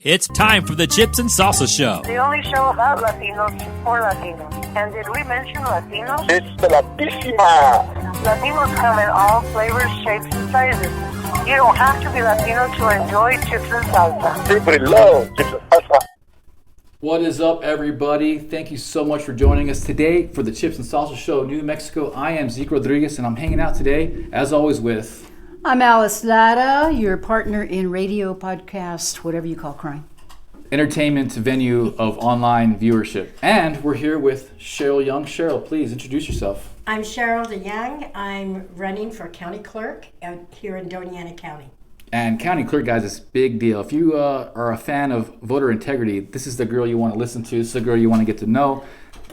It's time for the Chips and Salsa Show. The only show about Latinos for Latinos. And did we mention Latinos? It's the Latísima. Latinos come in all flavors, shapes, and sizes. You don't have to be Latino to enjoy chips and salsa. People love chips and salsa. What is up, everybody? Thank you so much for joining us today for the Chips and Salsa Show, New Mexico. I am Zeke Rodriguez, and I'm hanging out today, as always, with... I'm Alice Lara, your partner in radio, podcast, whatever you call crime. Entertainment venue of online viewership. And we're here with Cheryl Young. Cheryl, please introduce yourself. I'm Cheryl De Young. I'm running for county clerk here in Doña Ana County. And county clerk, guys, is a big deal. If you are a fan of voter integrity, this is the girl you want to listen to. This is the girl you want to get to know.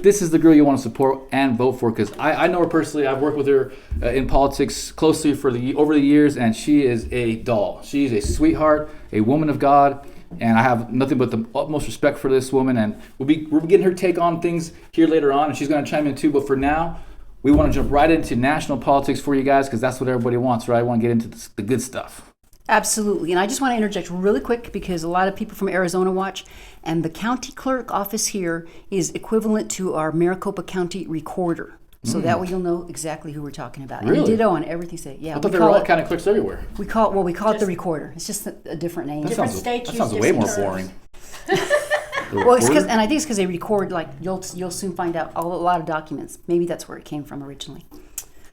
This is the girl you want to support and vote for, because I know her personally. I've worked with her in politics closely over the years, and she is a doll. She's a sweetheart, a woman of God, and I have nothing but the utmost respect for this woman. And we're getting her take on things here later on, and she's going to chime in too. But for now, we want to jump right into national politics for you guys, because that's what everybody wants, right? I want to get into the good stuff. Absolutely. And I just want to interject really quick because a lot of people from Arizona watch, and the county clerk office here is equivalent to our Maricopa County recorder. So that way you'll know exactly who we're talking about. Really? And ditto on everything. Say, yeah. I thought they were all county clerks everywhere. We call it the recorder. It's just a different name. That sounds way more boring. Well, it's because, and I think it's because they record, like, you'll soon find out a lot of documents. Maybe that's where it came from originally.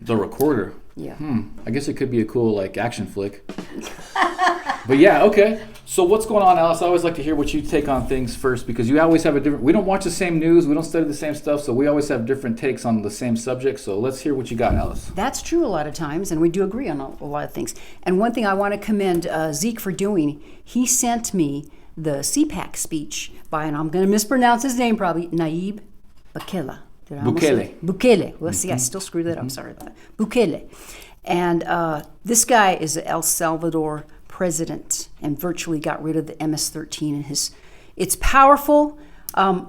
The recorder. Yeah. I guess it could be a cool, like, action flick. But yeah, okay. So what's going on, Alice? I always like to hear what you take on things first, because you always have a different... We don't watch the same news. We don't study the same stuff. So we always have different takes on the same subject. So let's hear what you got, Alice. That's true a lot of times, and we do agree on a lot of things. And one thing I want to commend Zeke for doing, he sent me the CPAC speech by, and I'm going to mispronounce his name probably, Nayib Bukele. Bukele. Well, see, I still screwed that up. I'm sorry about that. Bukele. And this guy is an El Salvador president and virtually got rid of the MS-13. And it's powerful.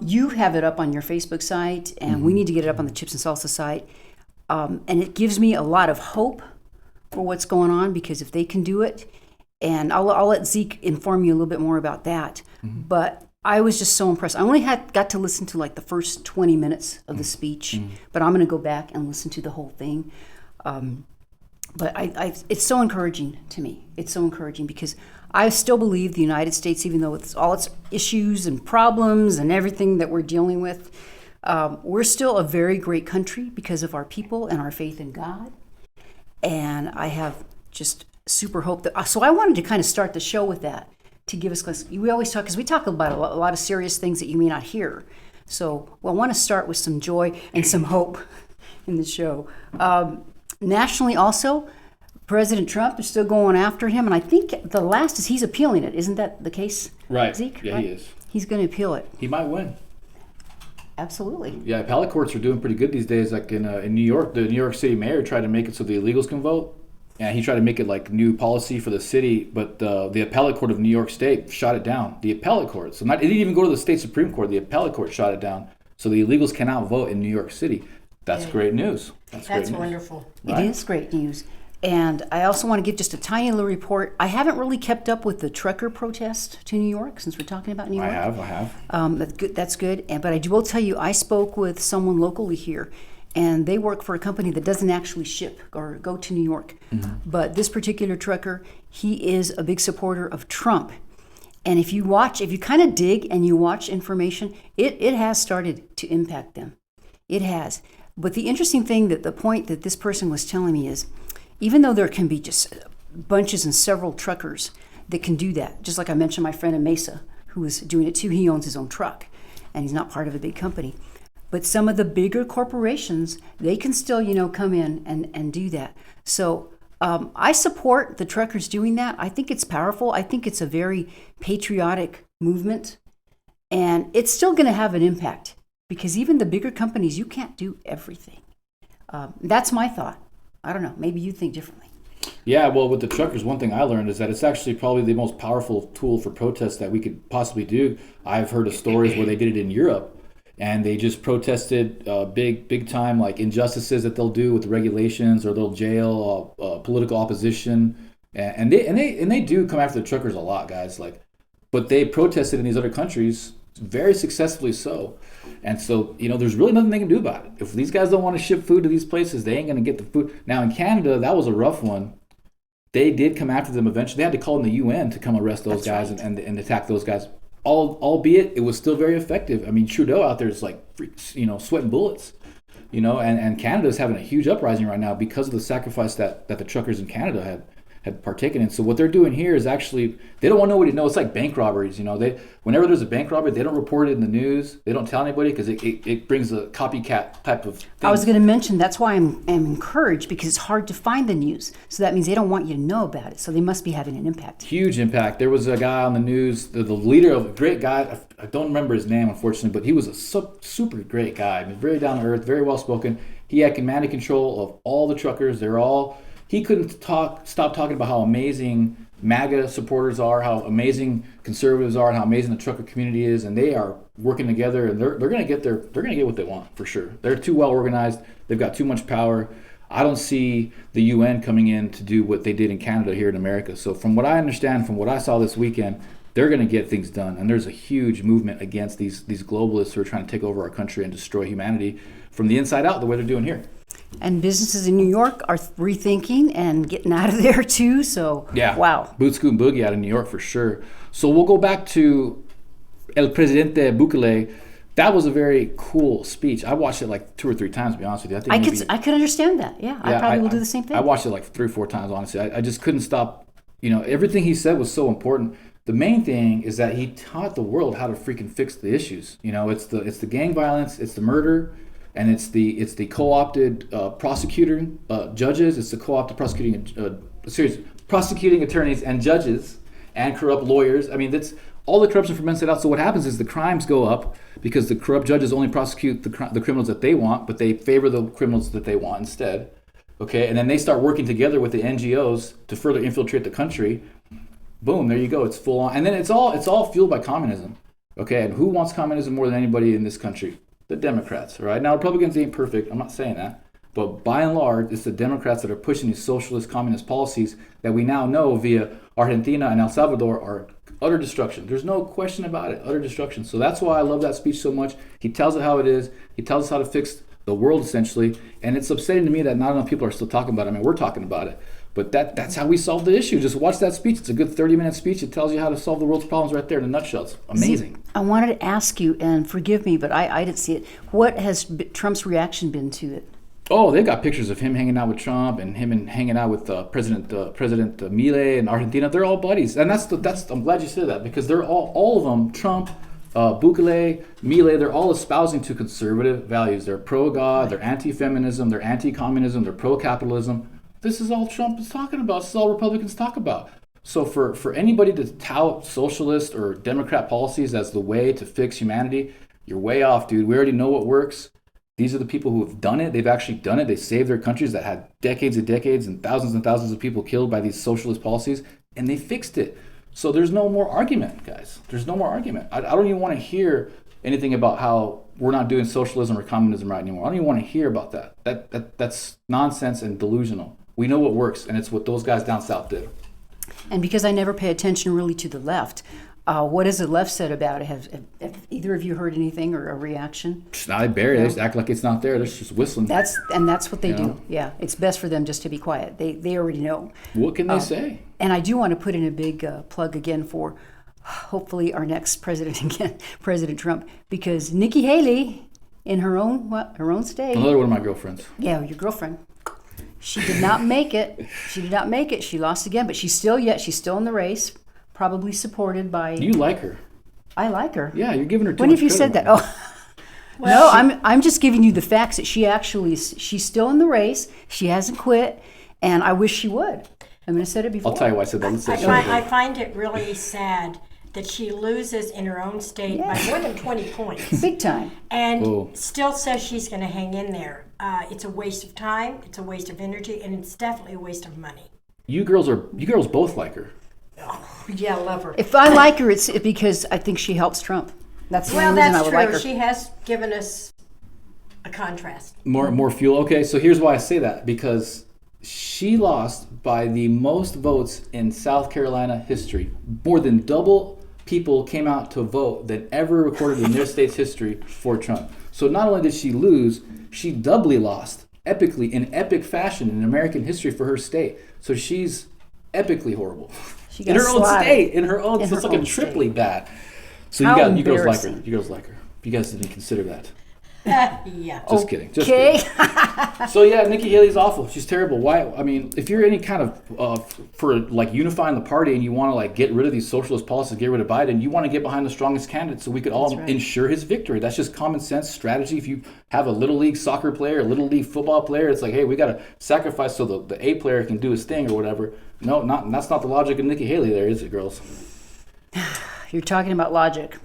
You have it up on your Facebook site, and we need to get it up on the Chips and Salsa site. And it gives me a lot of hope for what's going on, because if they can do it, and I'll let Zeke inform you a little bit more about that. But I was just so impressed. I only got to listen to like the first 20 minutes of the speech, but I'm going to go back and listen to the whole thing. But it's so encouraging to me. It's so encouraging because I still believe the United States, even though with all its issues and problems and everything that we're dealing with, we're still a very great country because of our people and our faith in God. And I have just super hope that. So I wanted to kind of start the show with that, to give us, because we always talk, because we talk about a lot of serious things that you may not hear. So I want to start with some joy and some hope in the show. Nationally also, President Trump is still going after him, and I think the last is he's appealing it. Isn't that the case, Right. Zeke? Yeah, right? he is. He's going to appeal it. He might win. Absolutely. Yeah, appellate courts are doing pretty good these days. Like in New York, the New York City mayor tried to make it so the illegals can vote. And he tried to make it like new policy for the city, but the appellate court of New York State shot it down. The appellate court. So it didn't even go to the state Supreme Court. The appellate court shot it down. So the illegals cannot vote in New York City. That's great news. That's wonderful. Right? It is great news. And I also want to give just a tiny little report. I haven't really kept up with the trucker protest to New York, since we're talking about New York. I have. That's good. But I will tell you, I spoke with someone locally here, and they work for a company that doesn't actually ship or go to New York. But this particular trucker, he is a big supporter of Trump. And if you kind of dig and you watch information, it has started to impact them. It has. But the interesting thing, that the point that this person was telling me is, even though there can be just bunches and several truckers that can do that, just like I mentioned my friend in Mesa, who is doing it too. He owns his own truck, and he's not part of a big company. But some of the bigger corporations, they can still, come in and do that. So I support the truckers doing that. I think it's powerful. I think it's a very patriotic movement. And it's still going to have an impact, because even the bigger companies, you can't do everything. That's my thought. I don't know. Maybe you think differently. Yeah, well, with the truckers, one thing I learned is that it's actually probably the most powerful tool for protest that we could possibly do. I've heard of stories where they did it in Europe, and they just protested big time, like injustices that they'll do with the regulations, or they'll jail political opposition, and they do come after the truckers a lot, guys. Like but they protested in these other countries very successfully so. And so, there's really nothing they can do about it. If these guys don't want to ship food to these places, they ain't going to get the food. Now, in Canada, that was a rough one. They did come after them eventually. They had to call in the UN to come arrest those guys and attack those guys. Albeit, it was still very effective. I mean, Trudeau out there is like, sweating bullets. And Canada's having a huge uprising right now because of the sacrifice that the truckers in Canada had partaken in. So what they're doing here is actually, they don't want nobody to know. It's like bank robberies, whenever there's a bank robbery, they don't report it in the news. They don't tell anybody because it brings a copycat type of thing. I was going to mention, that's why I'm encouraged, because it's hard to find the news. So that means they don't want you to know about it. So they must be having an impact. Huge impact. There was a guy on the news, the leader of a great guy. I don't remember his name, unfortunately, but he was a super great guy. I mean, very down to earth, very well spoken. He had command and control of all the truckers. He couldn't stop talking about how amazing MAGA supporters are, how amazing conservatives are, and how amazing the trucker community is, and they are working together, and they're going to get what they want for sure. They're too well organized. They've got too much power. I don't see the UN coming in to do what they did in Canada here in America. So from what I understand, from what I saw this weekend, they're going to get things done, and there's a huge movement against these globalists who are trying to take over our country and destroy humanity from the inside out, the way they're doing here. And businesses in New York are rethinking and getting out of there too. So, yeah. Wow. Boot, scoot, and boogie out of New York for sure. So we'll go back to El Presidente Bukele. That was a very cool speech. I watched it like 2 or 3 times, to be honest with you. I could understand that. Yeah, I probably will do the same thing. I watched it like 3 or 4 times, honestly. I just couldn't stop. Everything he said was so important. The main thing is that he taught the world how to freaking fix the issues. It's the gang violence, it's the murder, and it's the co-opted prosecuting judges. It's the co-opted prosecuting attorneys and judges and corrupt lawyers. I mean, that's all the corruption from inside out. So what happens is the crimes go up because the corrupt judges only prosecute the criminals that they want, but they favor the criminals that they want instead. Okay, and then they start working together with the NGOs to further infiltrate the country. Boom, there you go. It's full on, and then it's all fueled by communism. Okay, and who wants communism more than anybody in this country? The Democrats, right? Now, Republicans ain't perfect. I'm not saying that. But by and large, it's the Democrats that are pushing these socialist, communist policies that we now know via Argentina and El Salvador are utter destruction. There's no question about it, utter destruction. So that's why I love that speech so much. He tells it how it is. He tells us how to fix the world, essentially. And it's upsetting to me that not enough people are still talking about it. I mean, we're talking about it. But that's how we solve the issue. Just watch that speech. It's a good 30-minute speech. It tells you how to solve the world's problems right there in a nutshell. It's amazing. See, I wanted to ask you, and forgive me, but I didn't see it. What has Trump's reaction been to it? Oh, they've got pictures of him hanging out with Trump and him hanging out with President Milei in Argentina. They're all buddies, and that's. I'm glad you said that because they're all of them. Trump, Bukele, Milei. They're all espousing to conservative values. They're pro-God. They're anti-feminism. They're anti-communism. They're pro-capitalism. This is all Trump is talking about. This is all Republicans talk about. So for anybody to tout socialist or Democrat policies as the way to fix humanity, you're way off, dude. We already know what works. These are the people who have done it. They've actually done it. They saved their countries that had decades and decades and thousands of people killed by these socialist policies, and they fixed it. So there's no more argument, guys. There's no more argument. I don't even want to hear anything about how we're not doing socialism or communism right anymore. I don't even want to hear about that. That's nonsense and delusional. We know what works, and it's what those guys down south did. And because I never pay attention really to the left, what has the left said about it? Have either of you heard anything or a reaction? I bury it. They just act like it's not there. They're just whistling. That's what they do. Yeah, it's best for them just to be quiet. They already know. What can they say? And I do want to put in a big plug again for hopefully our next president again, President Trump, because Nikki Haley, in her own state. Another one of my girlfriends. Yeah, your girlfriend. She did not make it. She lost again, but she's still in the race, probably supported by. You like her? I like her. Yeah, you're giving her too When much have you said credit. that? Oh, well, no, I'm just giving you the facts that she's still in the race. She hasn't quit, and I wish she would. I mean, I said it before. I'll tell you why I said that. Let's say I find it really sad that she loses in her own state by more than 20 points. Big time. And still says she's going to hang in there. It's a waste of time, it's a waste of energy, and it's definitely a waste of money. You girls both like her. Oh, yeah, love her. If I like her, it's because I think she helps Trump. That's the only reason I would like her. She has given us a contrast. More fuel. Okay, so here's why I say that. Because she lost by the most votes in South Carolina history. More than double people came out to vote than ever recorded in their state's history for Trump. So not only did she lose, she doubly lost, epically, in epic fashion in American history for her state. So she's epically horrible. She In got her own slaughtered. state, in her own, In so it's her like a own triply state. bad. So How you girls like her. embarrassing. You girls like her. You guys didn't consider that. Yeah. Just kidding. Just Okay. kidding. So yeah, Nikki Haley's awful. She's terrible. Why? I mean, if you're any kind of for like unifying the party and you want to like get rid of these socialist policies, get rid of Biden, you want to get behind the strongest candidate so we could all ensure his victory. That's just common sense strategy. If you have a little league soccer player, a little league football player, it's like, hey, we got to sacrifice so the A player can do his thing or whatever. No, that's not the logic of Nikki Haley. There is it, girls. You're talking about logic.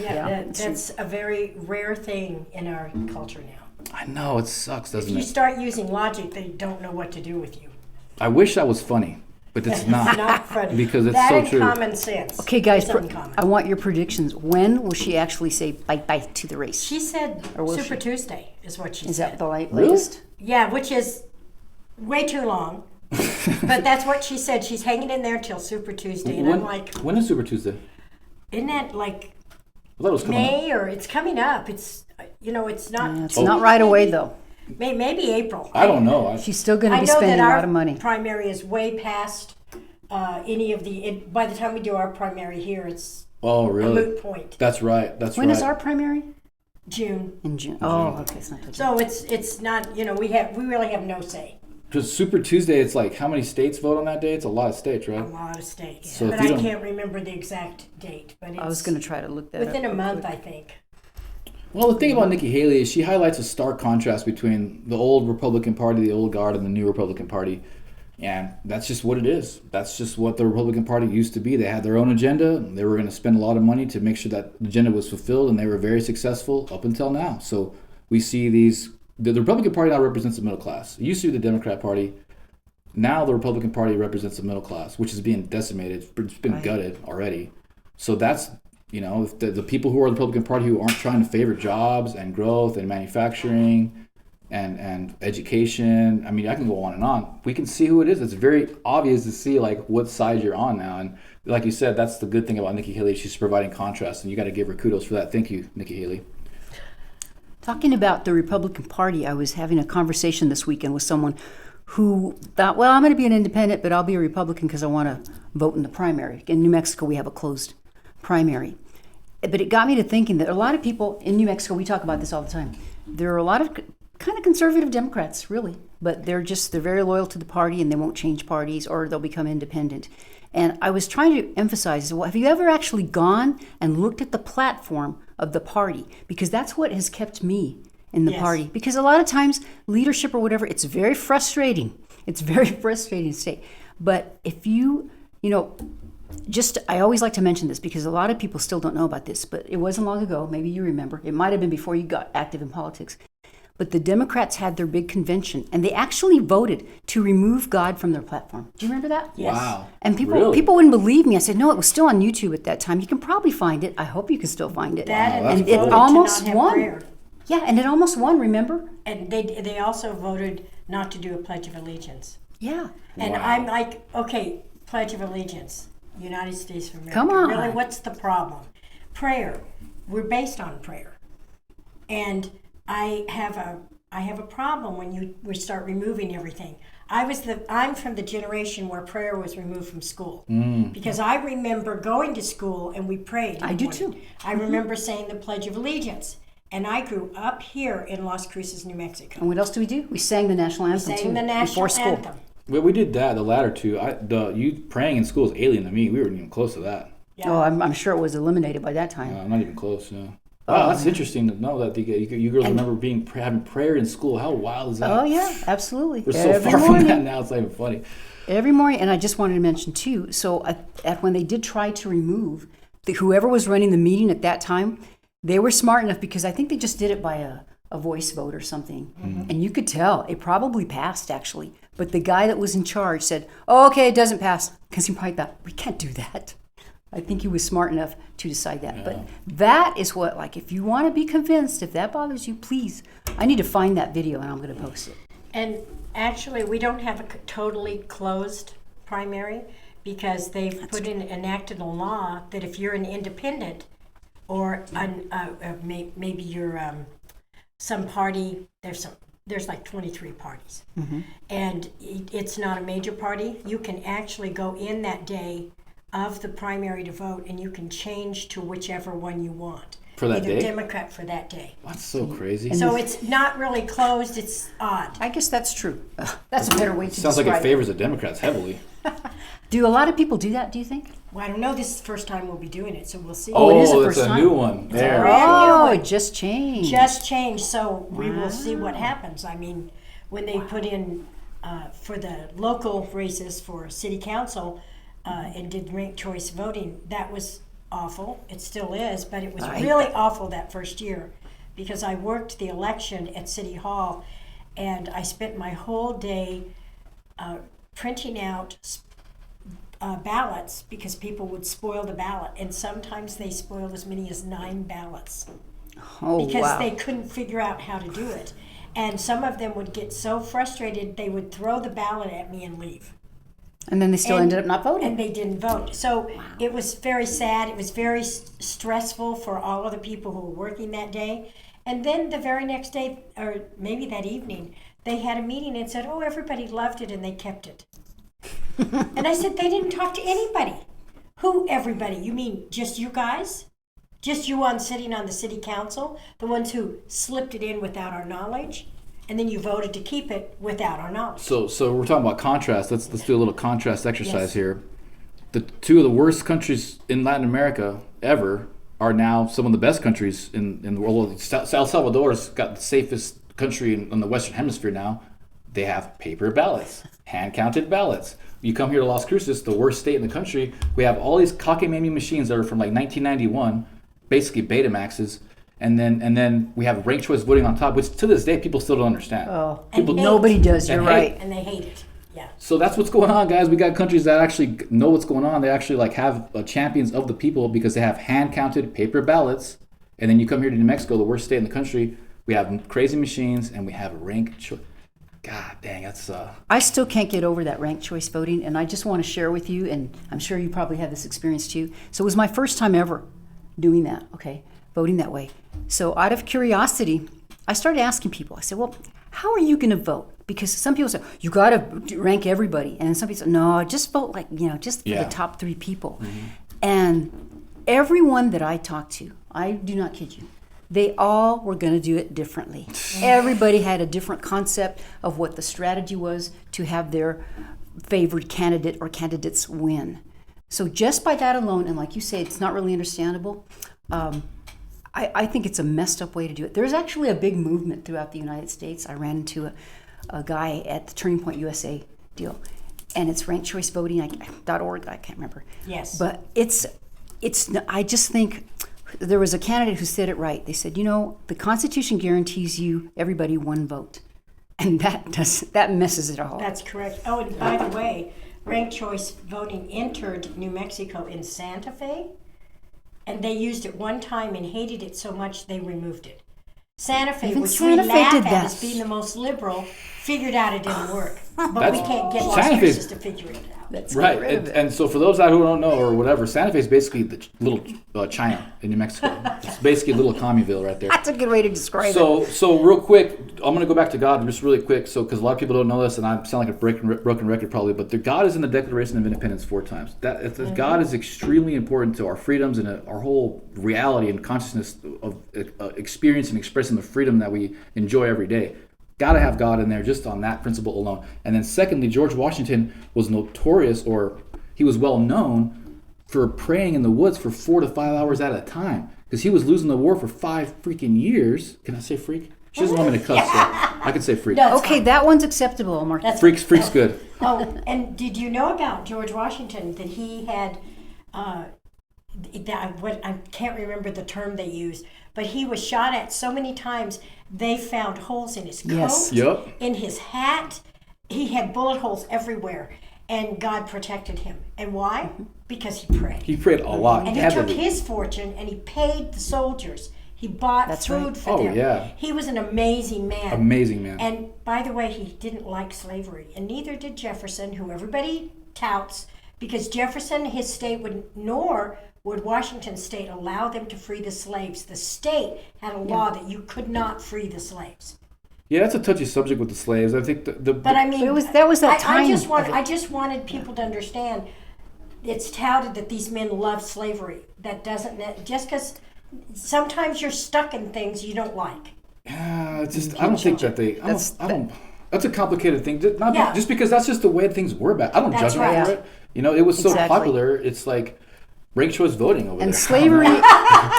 Yeah, that's a very rare thing in our culture now. I know it sucks, doesn't If you it? start using logic, they don't know what to do with you. I wish that was funny, but it's not. It's not funny. Because it's that so and true. common sense. Okay, guys, It's uncommon. I want your predictions. When will she actually say bye-bye to the race? She said will Super she? Tuesday is what she Is said. that the latest? Yeah, which is way too long. But that's what she said. She's hanging in there till Super Tuesday. And I'm like, when is Super Tuesday? isn't that like I thought it was coming up. May or it's coming up? It's, it's not. It's not right away, though. Maybe April. I don't know. She's still going I to be know spending that a our lot of money. primary is way past any of the. By the time we do our primary here, it's Oh, a really? moot point. That's right. That's When right. is our primary? June. In June. Oh, okay. It's not till June. So it's not. We really have no say. Because Super Tuesday, it's like how many states vote on that day? It's a lot of states, right? A lot of states, So if but you I don't- can't remember the exact date. But it's I was going to try to look that within up. a month, I think. Well, the thing about Nikki Haley is she highlights a stark contrast between the old Republican Party, the old guard, and the new Republican Party. And that's just what it is. That's just what the Republican Party used to be. They had their own agenda. They were going to spend a lot of money to make sure that agenda was fulfilled, and they were very successful up until now. So we see these. The Republican Party now represents the middle class. It used to be the Democrat Party. Now the Republican Party represents the middle class, which is being decimated. It's been gutted already. So that's, the people who are the Republican Party who aren't trying to favor jobs and growth and manufacturing and education. I mean, I can go on and on. We can see who it is. It's very obvious to see like what side you're on now. And like you said, that's the good thing about Nikki Haley. She's providing contrast, and you got to give her kudos for that. Thank you, Nikki Haley. Talking about the Republican Party, I was having a conversation this weekend with someone who thought, well, I'm going to be an independent, but I'll be a Republican because I want to vote in the primary. In New Mexico, we have a closed primary. But it got me to thinking that a lot of people in New Mexico, we talk about this all the time, there are a lot of kind of conservative Democrats, really, but they're very loyal to the party and they won't change parties or they'll become independent. And I was trying to emphasize, well, have you ever actually gone and looked at the platform of the party? Because that's what has kept me in the party. Because a lot of times, leadership or whatever, it's very frustrating. It's very frustrating to say. But if I always like to mention this because a lot of people still don't know about this, but it wasn't long ago. Maybe you remember. It might have been before you got active in politics. But the Democrats had their big convention, and they actually voted to remove God from their platform. Do you remember that? Yes. Wow. And people Really? wouldn't believe me. I said, no, it was still on YouTube at that time. You can probably find it. I hope you can still find it. That Wow, and that's they it voted almost to not have won. prayer. Yeah, and it almost won, remember? And they also voted not to do a Pledge of Allegiance. Yeah. And Wow. I'm like, okay, Pledge of Allegiance, United States of America. Come on. Really, what's the problem? Prayer. We're based on prayer. And I have a problem when we start removing everything. I'm from the generation where prayer was removed from school. Because I remember going to school and we prayed. in I the do morning. too. I remember saying the Pledge of Allegiance. And I grew up here in Las Cruces, New Mexico. And what else do we do? We sang the national anthem too Sang the national before school. anthem. Well, we did that, the latter two. You praying in school is alien to me. We weren't even close to that. Yeah. Oh, I'm sure it was eliminated by that time. Not even close, yeah. Wow, that's interesting to know that you girls remember having prayer in school. How wild is that? Oh yeah, absolutely. We're so Every far morning. from that now, it's not even funny. Every morning, and I just wanted to mention too, so when they did try to remove, whoever was running the meeting at that time, they were smart enough because I think they just did it by a voice vote or something. And you could tell, it probably passed actually. But the guy that was in charge said, oh, okay, it doesn't pass. Because he probably thought, we can't do that. I think he was smart enough to decide that. Yeah. But that is what, like, if you want to be convinced, if that bothers you, please, I need to find that video and I'm going to post it. And actually, we don't have a totally closed primary because they've enacted a law that if you're an independent or maybe you're some party, there's like 23 parties, and it's not a major party, you can actually go in that day of the primary to vote, and you can change to whichever one you want. For that Either day? Democrat for that day. That's so crazy. So it's not really closed, it's odd. I guess that's true. That's a better way to Sounds like describe it favors the Democrats heavily. Do a lot of people do that, do you think? Well, I don't know, this is the first time we'll be doing it, so we'll see. Oh, it is the that's first a time? new one. There. Oh, it just changed. Just changed, so we will see what happens. I mean, when they put in for the local races for city council and did ranked choice voting, that was awful. It still is, but it was really awful that first year because I worked the election at City Hall and I spent my whole day printing out ballots because people would spoil the ballot, and sometimes they spoiled as many as 9 ballots because they couldn't figure out how to do it. And some of them would get so frustrated they would throw the ballot at me and leave. And then they still ended up not voting. And they didn't vote. So it was very sad. It was very stressful for all of the people who were working that day. And then the very next day, or maybe that evening, they had a meeting and said, oh, everybody loved it and they kept it. And I said, they didn't talk to anybody. Who, everybody? You mean just you guys? Just you sitting on the city council? The ones who slipped it in without our knowledge? And then you voted to keep it without our knowledge. So we're talking about contrast. Let's do a little contrast exercise here. The 2 of the worst countries in Latin America ever are now some of the best countries in the world. El Salvador's got the safest country in the Western Hemisphere now. They have paper ballots, hand-counted ballots. You come here to Las Cruces, the worst state in the country. We have all these cockamamie machines that are from like 1991, basically Betamaxes. And then we have ranked choice voting on top, which to this day people still don't understand. Oh, people nobody does. You're right. And they hate it. Yeah. So that's what's going on, guys. We got countries that actually know what's going on. They actually have champions of the people because they have hand-counted paper ballots. And then you come here to New Mexico, the worst state in the country. We have crazy machines and we have ranked choice. God dang, that's. I still can't get over that ranked choice voting, and I just want to share with you, and I'm sure you probably have this experience too. So it was my first time ever doing that. Okay. Voting that way. So out of curiosity, I started asking people. I said, well, how are you going to vote? Because some people say, you got to rank everybody. And some people say, no, just vote just for the top 3 people. And everyone that I talked to, I do not kid you, they all were going to do it differently. Everybody had a different concept of what the strategy was to have their favored candidate or candidates win. So just by that alone, and like you say, it's not really understandable, I think it's a messed up way to do it. There's actually a big movement throughout the United States. I ran into a guy at the Turning Point USA deal, and it's ranked choice voting .org. I can't remember. Yes. But it's. I just think there was a candidate who said it right. They said, the Constitution guarantees you everybody one vote, and that messes it all. That's correct. Oh, and by the way, ranked choice voting entered New Mexico in Santa Fe. And they used it one time and hated it so much they removed it. Santa Fe, Even which Santa we Fe laugh did at that. as being the most liberal, figured out it didn't work. But we can't get Las Santa Fe's- Cruces to figure it out. Let's Right, get rid of it. and so for those out who don't know or whatever, Santa Fe is basically the little China in New Mexico. It's basically a little Communville right there. That's a good way to describe it. So real quick, I'm going to go back to God just really quick, because a lot of people don't know this, and I sound like a broken record probably, but God is in the Declaration of Independence 4 times. God is extremely important to our freedoms and our whole reality and consciousness of experiencing and expressing the freedom that we enjoy every day. Got to have God in there just on that principle alone. And then secondly, George Washington was notorious, or he was well known for praying in the woods for 4 to 5 hours at a time, because he was losing the war for 5 freaking years. Can I say freak? She doesn't want me to cuss, so I can say freak. Okay, that one's acceptable, Mark. Freak's good. Oh, and did you know about George Washington, that he had, I can't remember the term they used, but he was shot at so many times, they found holes in his coat, Yes. Yep. in his hat. He had bullet holes everywhere, and God protected him. And why? Because he prayed. He prayed a lot. And he took his fortune and he paid the soldiers. He bought food for them. Yeah. He was an amazing man. Amazing man. And by the way, he didn't like slavery, and neither did Jefferson, who everybody touts because Jefferson, his state, nor would Washington state allow them to free the slaves. The state had a law that you could not free the slaves. Yeah, that's a touchy subject with the slaves. I think But I mean, that was that time. I just wanted people to understand. It's touted that these men love slavery. That doesn't just because sometimes you're stuck in things you don't like. It's just I don't think that they. I don't. That's a complicated thing. Just because that's just the way things were back. I don't judge them for it. You know, it was so popular. It's like ranked choice voting over there. And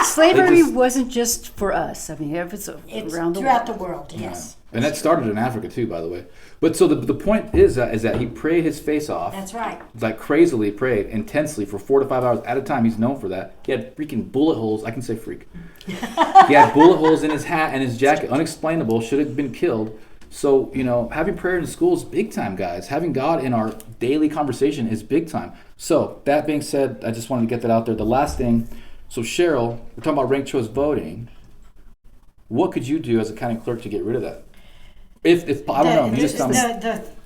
slavery wasn't just for us. I mean, it's around throughout the world. Yes. And that started in Africa too, by the way. But so the point is that he prayed his face off. That's right. Like crazily prayed intensely for 4 to 5 hours at a time. He's known for that. He had freaking bullet holes. I can say freak. He had bullet holes in his hat and his jacket. Unexplainable. Should have been killed. So, you know, having prayer in school is big time, guys. Having God in our daily conversation is big time. So, that being said, I just wanted to get that out there. The last thing, so Cheryl, we're talking about ranked choice voting. What could you do as a county clerk to get rid of that? If I don't know, you just tell me.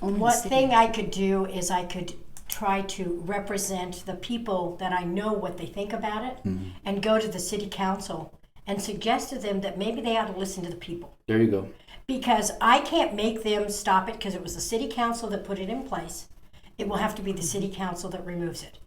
One thing I could do is I could try to represent the people that I know what they think about it, and go to the city council and suggest to them that maybe they ought to listen to the people. There you go. Because I can't make them stop it because it was the city council that put it in place. It will have to be the city council that removes it.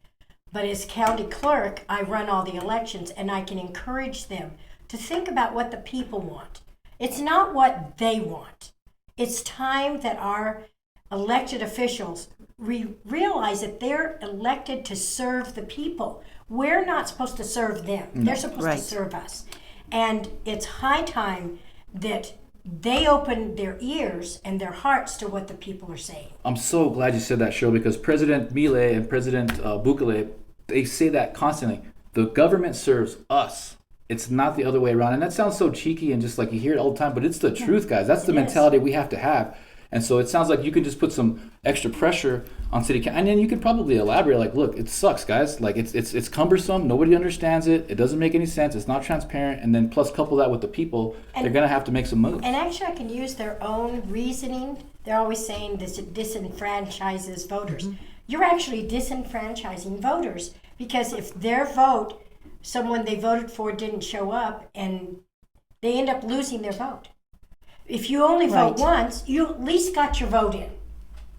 But as county clerk, I run all the elections and I can encourage them to think about what the people want. It's not what they want. It's time that our elected officials realize that they're elected to serve the people. We're not supposed to serve them. They're supposed to serve us. And it's high time that they open their ears and their hearts to what the people are saying. I'm so glad you said that, Cheryl, because President Milei and President Bukele, they say that constantly. The government serves us. It's not the other way around. And that sounds so cheeky and just like you hear it all the time, but it's the truth, guys. That's the mentality we have to have. And so it sounds like you can just put some extra pressure on city council. And then you could probably elaborate like, look, it sucks, guys. Like it's cumbersome. Nobody understands it. It doesn't make any sense. It's not transparent. And then plus couple that with the people, they're going to have to make some moves. And actually I can use their own reasoning. They're always saying this disenfranchises voters. You're actually disenfranchising voters because if their vote, someone they voted for didn't show up and they end up losing their vote. If you only vote once, you at least got your vote in.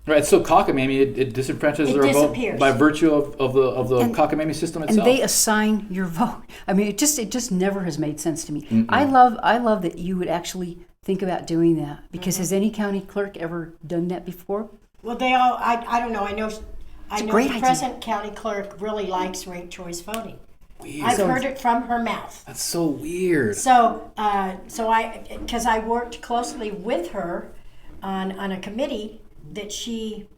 Right, so cockamamie, it disenfranchises their vote by virtue of the cockamamie system itself. And they assign your vote. I mean, it just never has made sense to me. I love that you would actually think about doing that because has any county clerk ever done that before? Well, they all. I don't know. I know the present county clerk really likes ranked choice voting. Weird. I've heard it from her mouth. That's so weird. So because I worked closely with her on a committee that she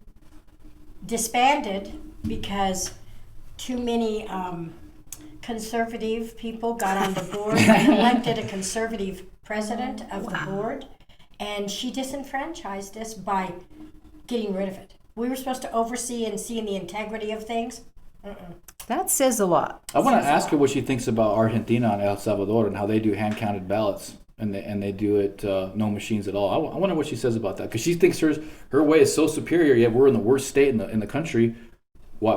disbanded because too many conservative people got on the board and elected a conservative president of the board, and she disenfranchised us by getting rid of it. We were supposed to oversee and see in the integrity of things. That says a lot. I want to ask her what she thinks about Argentina and El Salvador and how they do hand-counted ballots and they do it no machines at all. I wonder what she says about that because she thinks her way is so superior. Yet we're in the worst state in the country. Why?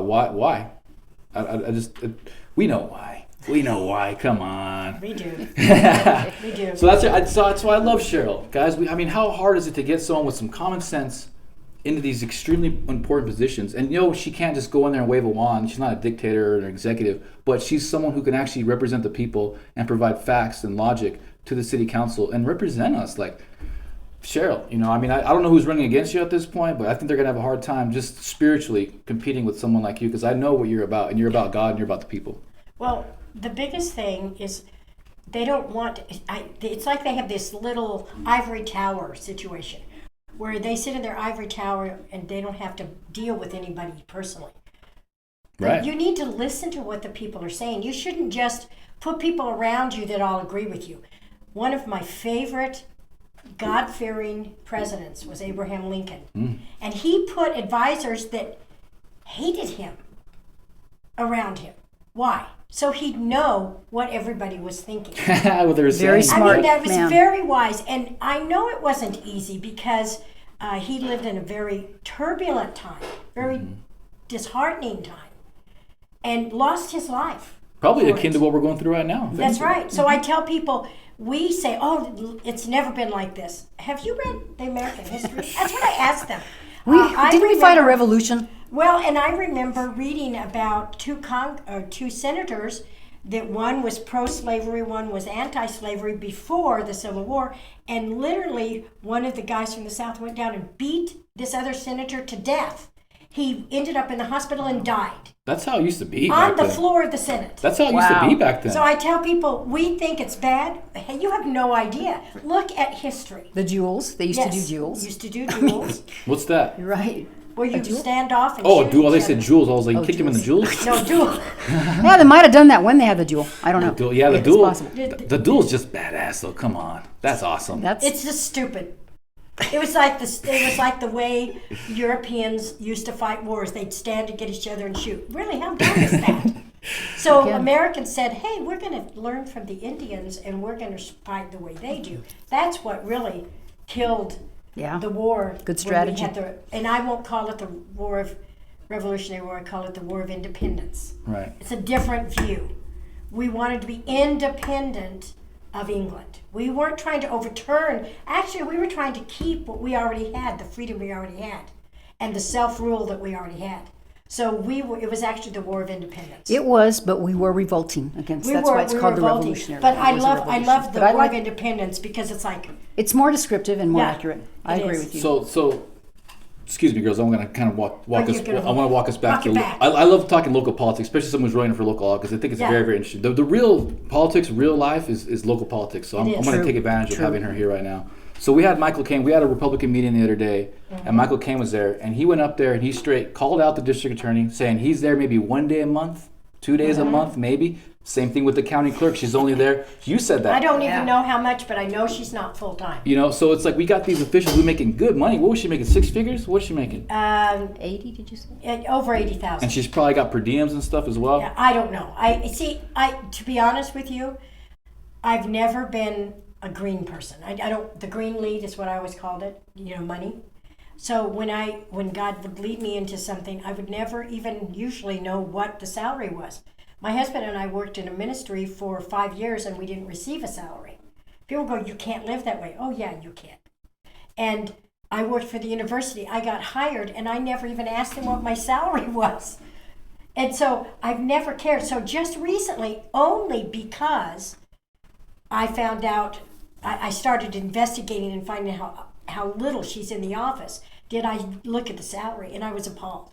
We know why. We know why. Come on. We do. We do. So that's why I love Cheryl, guys. How hard is it to get someone with some common sense into these extremely important positions? And she can't just go in there and wave a wand. She's not a dictator or an executive, but she's someone who can actually represent the people and provide facts and logic to the city council and represent us. Like Cheryl, I don't know who's running against you at this point, but I think they're gonna have a hard time just spiritually competing with someone like you because I know what you're about, and you're about God and you're about the people. Well, the biggest thing is they don't want. It's like they have this little ivory tower situation, where they sit in their ivory tower and they don't have to deal with anybody personally. Right. But you need to listen to what the people are saying. You shouldn't just put people around you that all agree with you. One of my favorite God-fearing presidents was Abraham Lincoln. And he put advisors that hated him around him. Why? So he'd know what everybody was thinking. Very smart. That was very wise. And I know it wasn't easy because he lived in a very turbulent time, very disheartening time, and lost his life. Probably akin to what we're going through right now. That's right. So I tell people, we say, oh, it's never been like this. Have you read the American history? That's what I ask them. Didn't we fight a revolution? Well, and I remember reading about two senators, that one was pro-slavery, one was anti-slavery before the Civil War, and literally one of the guys from the South went down and beat this other senator to death. He ended up in the hospital and died. That's how it used to be on the floor of the Senate. That's how it used to be back then. So I tell people, we think it's bad. Hey, you have no idea. Look at history. The duels. They used to do duels. Used to do duels. What's that? You're right. Where you stand off and shoot duel. They said jewels. I was like, you kicked him in the jewels? No, duel. Yeah, they might have done that when they had the duel. I don't know. The duel. The duel's just badass, though. Come on. That's awesome. It's just stupid. It was like the way Europeans used to fight wars. They'd stand to get each other and shoot. Really, how dumb is that? So Americans said, hey, we're going to learn from the Indians and we're going to fight the way they do. That's what really killed the war. Good strategy. And I won't call it the War of Revolutionary War. I call it the War of Independence. Right. It's a different view. We wanted to be independent of England. We weren't trying to overturn. Actually, we were trying to keep what we already had, the freedom we already had, and the self-rule that we already had. So it was actually the War of Independence. It was, but we were revolting against. That's why it's called the Revolutionary. But I love the War of Independence because it's like it's more descriptive and more accurate. I agree with you. So, excuse me, girls. I'm going to kind of walk us. I want to walk us back to. I love talking local politics, especially someone who's running for local law, because I think it's very, very interesting. The real politics, real life, is local politics. So I'm going to take advantage of having her here right now. So we had Michael Caine. We had a Republican meeting the other day, and Michael Caine was there, and he went up there and he straight called out the district attorney, saying he's there maybe 1 day a month, 2 days a month, maybe. Same thing with the county clerk. She's only there. You said that. I don't even know how much, but I know she's not full time. So it's like we got these officials who are making good money. What was she making? 6 figures? What's she making? 80, did you say? Over 80,000. And she's probably got per diems and stuff as well. Yeah, I don't know. To be honest with you, I've never been a green person. I don't. The green lead is what I always called it. Money. So when God would lead me into something, I would never even usually know what the salary was. My husband and I worked in a ministry for 5 years and we didn't receive a salary. People go, you can't live that way. Oh yeah, you can. And I worked for the university. I got hired and I never even asked them what my salary was. And so I've never cared. So just recently, only because I found out, I started investigating and finding how little she's in the office, did I look at the salary, and I was appalled.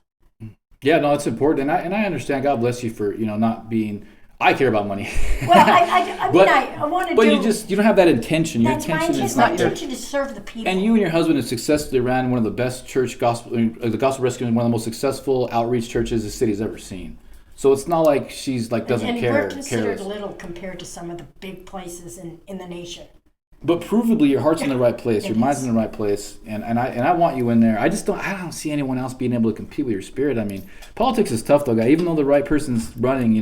Yeah, no, it's important, and I understand. God bless you for not being. I care about money. Well, I want to. But you don't have that intention. Your intention is not. My intention is to serve the people. And you and your husband have successfully ran one of the best the Gospel Rescue, one of the most successful outreach churches the city's ever seen. So it's not like she's doesn't care. And we're considered little compared to some of the big places in the nation. But provably, your heart's in the right place, your mind's in the right place, and I want you in there. I don't see anyone else being able to compete with your spirit. I mean, politics is tough though, guy. Even though the right person's running,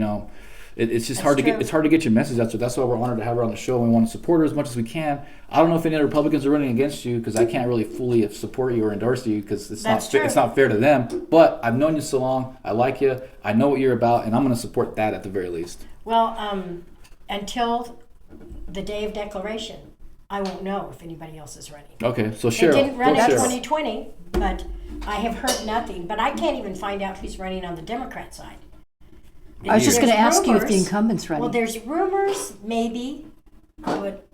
it's just hard to get your message out. So that's why we're honored to have her on the show. And we want to support her as much as we can. I don't know if any other Republicans are running against you because I can't really fully support you or endorse you because it's not fair to them. But I've known you so long. I like you. I know what you're about, and I'm going to support that at the very least. Well, until the day of declaration, I won't know if anybody else is running. Okay, so Cheryl. They didn't run in 2020, but I have heard nothing. But I can't even find out who's running on the Democrat side. I was just going to ask you if the incumbent's running. Well, there's rumors, maybe, but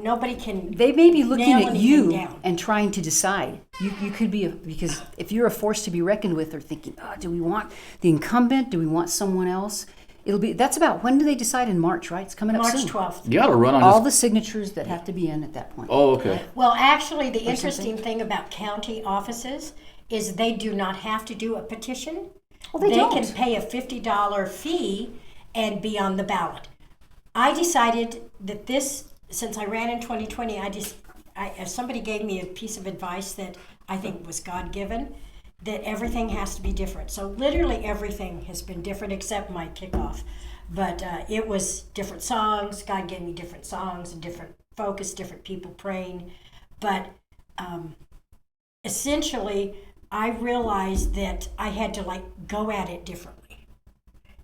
nobody can. They may be looking at you and trying to decide. You could be because if you're a force to be reckoned with, they're thinking, do we want the incumbent? Do we want someone else? That's about, when do they decide? In March, right? It's coming up soon. March 12th. You got to run on all the signatures that have to be in at that point. Oh, okay. Well, actually, the interesting thing about county offices is they do not have to do a petition. Well, they don't. Can pay a $50 fee and be on the ballot. I decided that since I ran in 2020, somebody gave me a piece of advice that I think was God-given, that everything has to be different. So literally everything has been different except my kickoff. But it was different songs. God gave me different songs and different focus, different people praying. But essentially, I realized that I had to like go at it differently.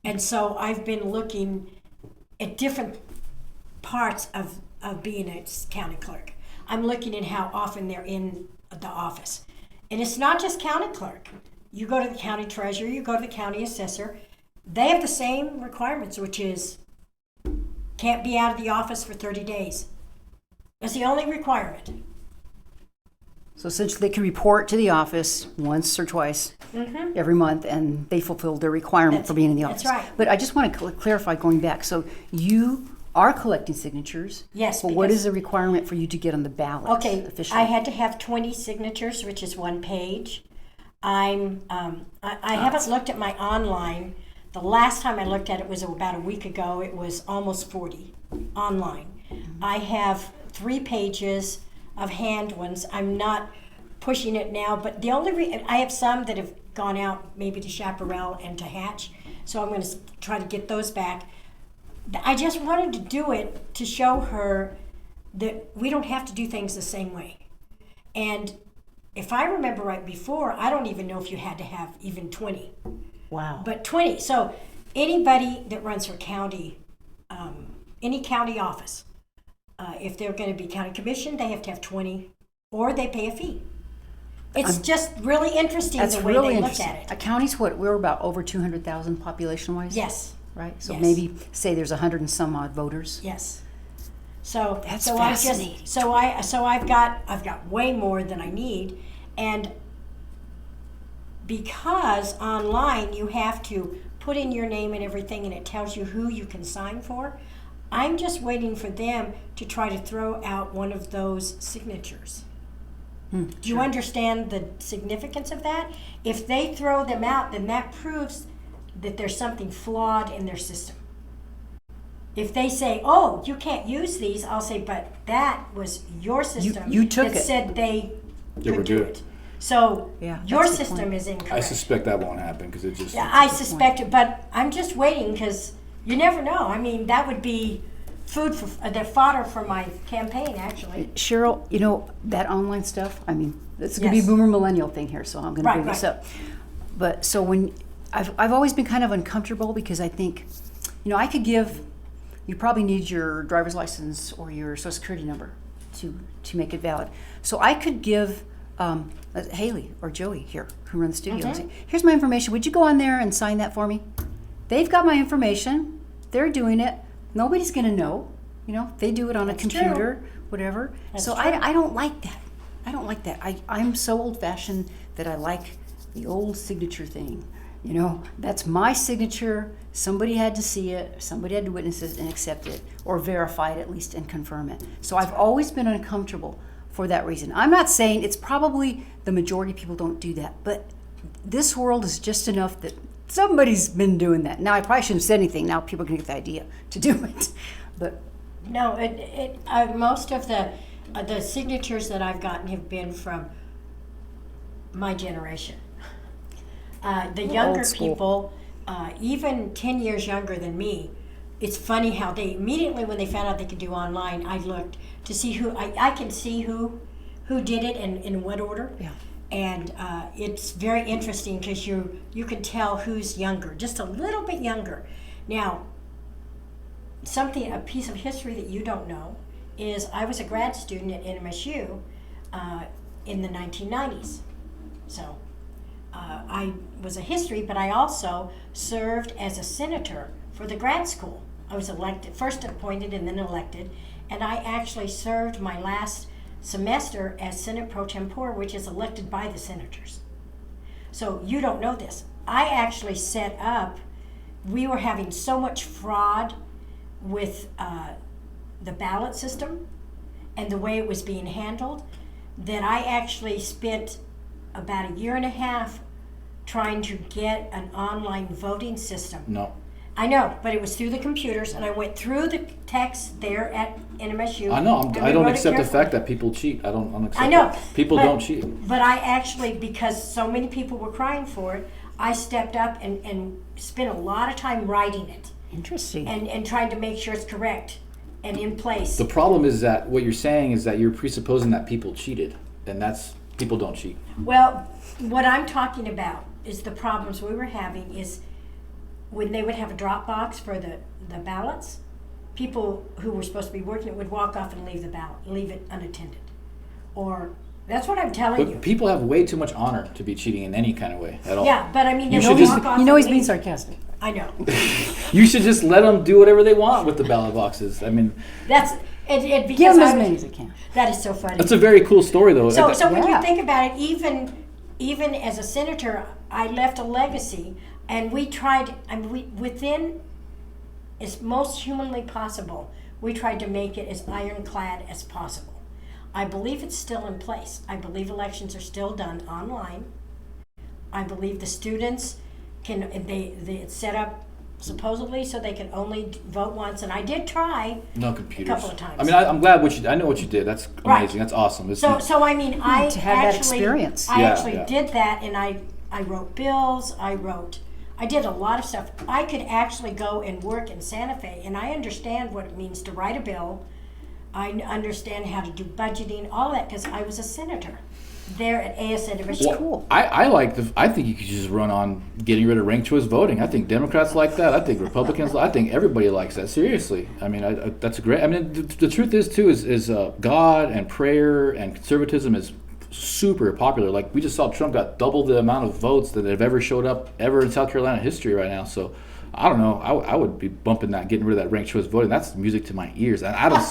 And so I've been looking at different parts of being a county clerk. I'm looking at how often they're in the office. And it's not just county clerk. You go to the county treasurer, you go to the county assessor. They have the same requirements, which is can't be out of the office for 30 days. That's the only requirement. So essentially, they can report to the office once or twice every month, and they fulfill their requirement for being in the office. That's right. But I just want to clarify, going back. So you are collecting signatures. Yes. But what is the requirement for you to get on the ballot? Okay. Officially? I had to have 20 signatures, which is 1 page. I haven't looked at my online. The last time I looked at it was about a week ago. It was almost 40 online. I have 3 pages of hand ones. I'm not pushing it now, but the only I have some that have gone out maybe to Chaparral and to Hatch, so I'm going to try to get those back. I just wanted to do it to show her that we don't have to do things the same way. And if I remember right before, I don't even know if you had to have even 20. Wow. But 20. So anybody that runs for county, any county office, if they're going to be county commission, they have to have 20, or they pay a fee. It's just really interesting That's the way really they look interesting. at it. A county's what? We're about over 200,000 population-wise? Yes. Right? So Yes. maybe say there's 100 and some odd voters. Yes. So That's so fascinating. I've got way more than I need, and because online you have to put in your name and everything, and it tells you who you can sign for. I'm just waiting for them to try to throw out one of those signatures. Do you understand the significance of that? If they throw them out, then that proves that there's something flawed in their system. If they say, "Oh, you can't use these," I'll say, "But that was your system you took that it. said they They were could do good. it." So Yeah, your that's the system point. is incorrect. I suspect that won't happen because it just. Yeah, I suspect it, but I'm just waiting because you never know. I mean, that would be food for the fodder for my campaign, actually. Cheryl, you know, that online stuff, I mean, it's going to Yes. be a boomer millennial thing here, so I'm going to Right, bring this right. up. But so when I've always been kind of uncomfortable because I think, you know, I could give, you probably need your driver's license or your social security number to make it valid. So I could give Haley or Joey here, who run the studio, and say, here's my information. Would you go on there and sign that for me? They've got my information. They're doing it. Nobody's going to know. You know, they do it on a computer, whatever. That's so true. I don't like that. I don't like that. I'm so old-fashioned that I like the old signature thing. You know, that's my signature. Somebody had to see it. Somebody had to witness it and accept it, or verify it at least and confirm it. So I've always been uncomfortable for that reason. I'm not saying it's probably the majority of people don't do that, but this world is just enough that somebody's been doing that. Now, I probably shouldn't have said anything. Now people can get the idea to do it. But No, most of the signatures that I've gotten have been from my generation. The younger old school. people, even 10 years younger than me, it's funny how they immediately, when they found out they could do online, I looked to see who, I can see who did it and in what order. Yeah. And it's very interesting because you can tell who's younger, just a little bit younger. Now, a piece of history that you don't know is I was a grad student at NMSU in the 1990s. So I was a history, but I also served as a senator for the grad school. I was elected, first appointed and then elected, and I actually served my last semester as Senate Pro Tempore, which is elected by the senators. So you don't know this. I actually set up, we were having so much fraud with the ballot system and the way it was being handled that I actually spent about 1.5 years trying to get an online voting system. No. I know, but it was through the computers, and I went through the text there at NMSU. I know. and I we don't wrote it accept the carefully. fact that people cheat. I don't accept I know. that. People but- don't cheat. But I actually, because so many people were crying for it, I stepped up and spent a lot of time writing it interesting. and trying to make sure it's correct and in place. The problem is that what you're saying is that you're presupposing that people cheated, and that's people don't cheat. Well, what I'm talking about is the problems we were having is when they would have a drop box for the ballots, people who were supposed to be working it would walk off and leave the ballot, leave it unattended. Or that's what I'm telling But you. people have way too much honor to be cheating in any kind of way at all. Yeah, but I mean, You they should would just- walk off You know and he's being leave. sarcastic. I know. You should just let them do whatever they want with the ballot boxes. I mean, That's it because Give him as I was- many as he can. That is so funny. that's a very cool story, though. So when Yeah. you think about it, even as a senator, I left a legacy, and we tried. I mean, we within as most humanly possible, we tried to make it as ironclad as possible. I believe it's still in place. I believe elections are still done online. I believe the students can it's set up supposedly so they can only vote once, and I did try. no computers. A couple of times. I mean, I'm glad I know what you did. That's amazing. Right. That's awesome. It's, So I mean, I to have that actually, experience. I Yeah, actually yeah. did that, and I wrote bills. I did a lot of stuff. I could actually go and work in Santa Fe, and I understand what it means to write a bill. I understand how to do budgeting, all that, because I was a senator there at ASN. Well, cool. I think you could just run on getting rid of ranked choice voting. I think Democrats like that. I think Republicans. I think everybody likes that. Seriously. I mean, that's a great. I mean, the truth is too is God and prayer and conservatism is super popular. Like we just saw Trump got double the amount of votes that have ever showed up ever in South Carolina history right now. So I don't know. I would be bumping that, getting rid of that ranked choice voting. That's music to my ears. And I don't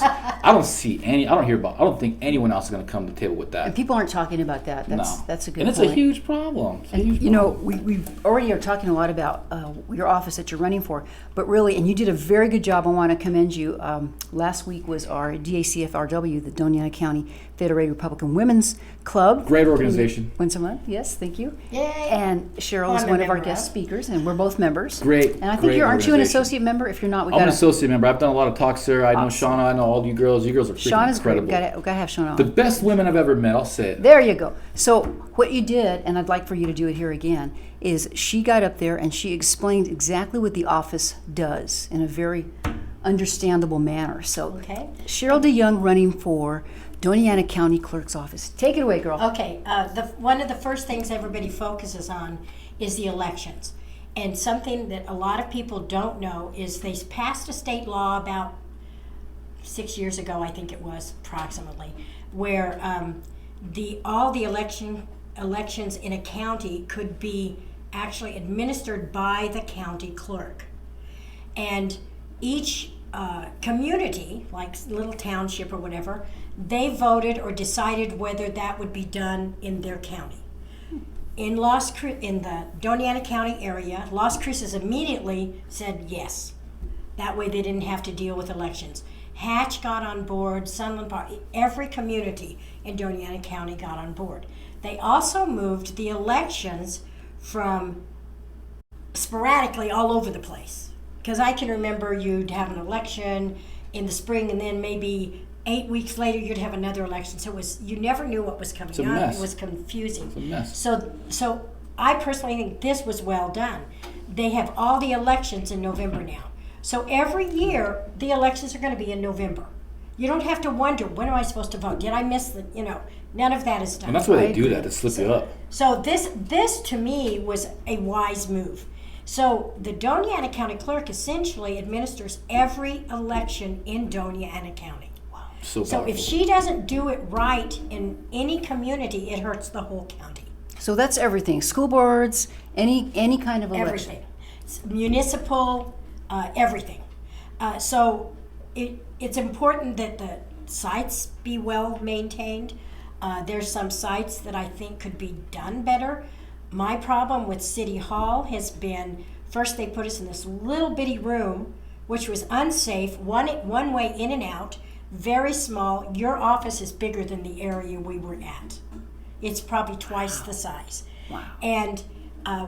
think anyone else is going to come to the table with that. And people aren't talking about that. That's a good And it's point. a huge problem. It's a huge You know, problem. we already are talking a lot about your office that you're running for, but really, and you did a very good job. I want to commend you. Last week was our DACFRW, the Doña Ana County Federated Republican Women's Club. Great organization. Once a month, yes, thank you. Yay. And Cheryl is I'm a one of our member guest of. speakers, and we're both members. Great, And I think great aren't you an organization. associate member? If you're not, we I'm got an to. associate member. I've done a lot of talks there. I know Awesome. Shauna. I know all you girls. You girls are freaking Sean is great. incredible. We got to have Sean on. The best women I've ever met. I'll say it. There you go. So what you did, and I'd like for you to do it here again, is she got up there and she explained exactly what the office does in a very understandable manner. So Okay. Cheryl De Young running for Doña Ana County Clerk's office. Take it away, girl. Okay, one of the first things everybody focuses on is the elections. And something that a lot of people don't know is they passed a state law about 6 years ago, I think it was, approximately, where all the elections in a county could be actually administered by the county clerk. And each community, like little township or whatever, they voted or decided whether that would be done in their county. In the Doña Ana County area, Las Cruces immediately said yes. That way they didn't have to deal with elections. Hatch got on board, Sunland Park, every community in Doña Ana County got on board. They also moved the elections from sporadically all over the place. Because I can remember you'd have an election in the spring and then maybe 8 weeks later you'd have another election. So you never knew what was coming It's a up. mess. It was confusing. It's a mess. So I personally think this was well done. They have all the elections in November now. So every year the elections are going to be in November. You don't have to wonder, when am I supposed to vote? Did I miss none of that is done. And that's why they do that, to slip you up. So this to me was a wise move. So the Doña Ana County Clerk essentially administers every election in Doña Ana County. So So powerful. if she doesn't do it right in any community, it hurts the whole county. So that's everything. School boards, any kind of election. Everything. Municipal, everything. So it's important that the sites be well maintained. There's some sites that I think could be done better. My problem with City Hall has been, first they put us in this little bitty room, which was unsafe, one way in and out, very small. Your office is bigger than the area we were at. It's probably twice the size. Wow. And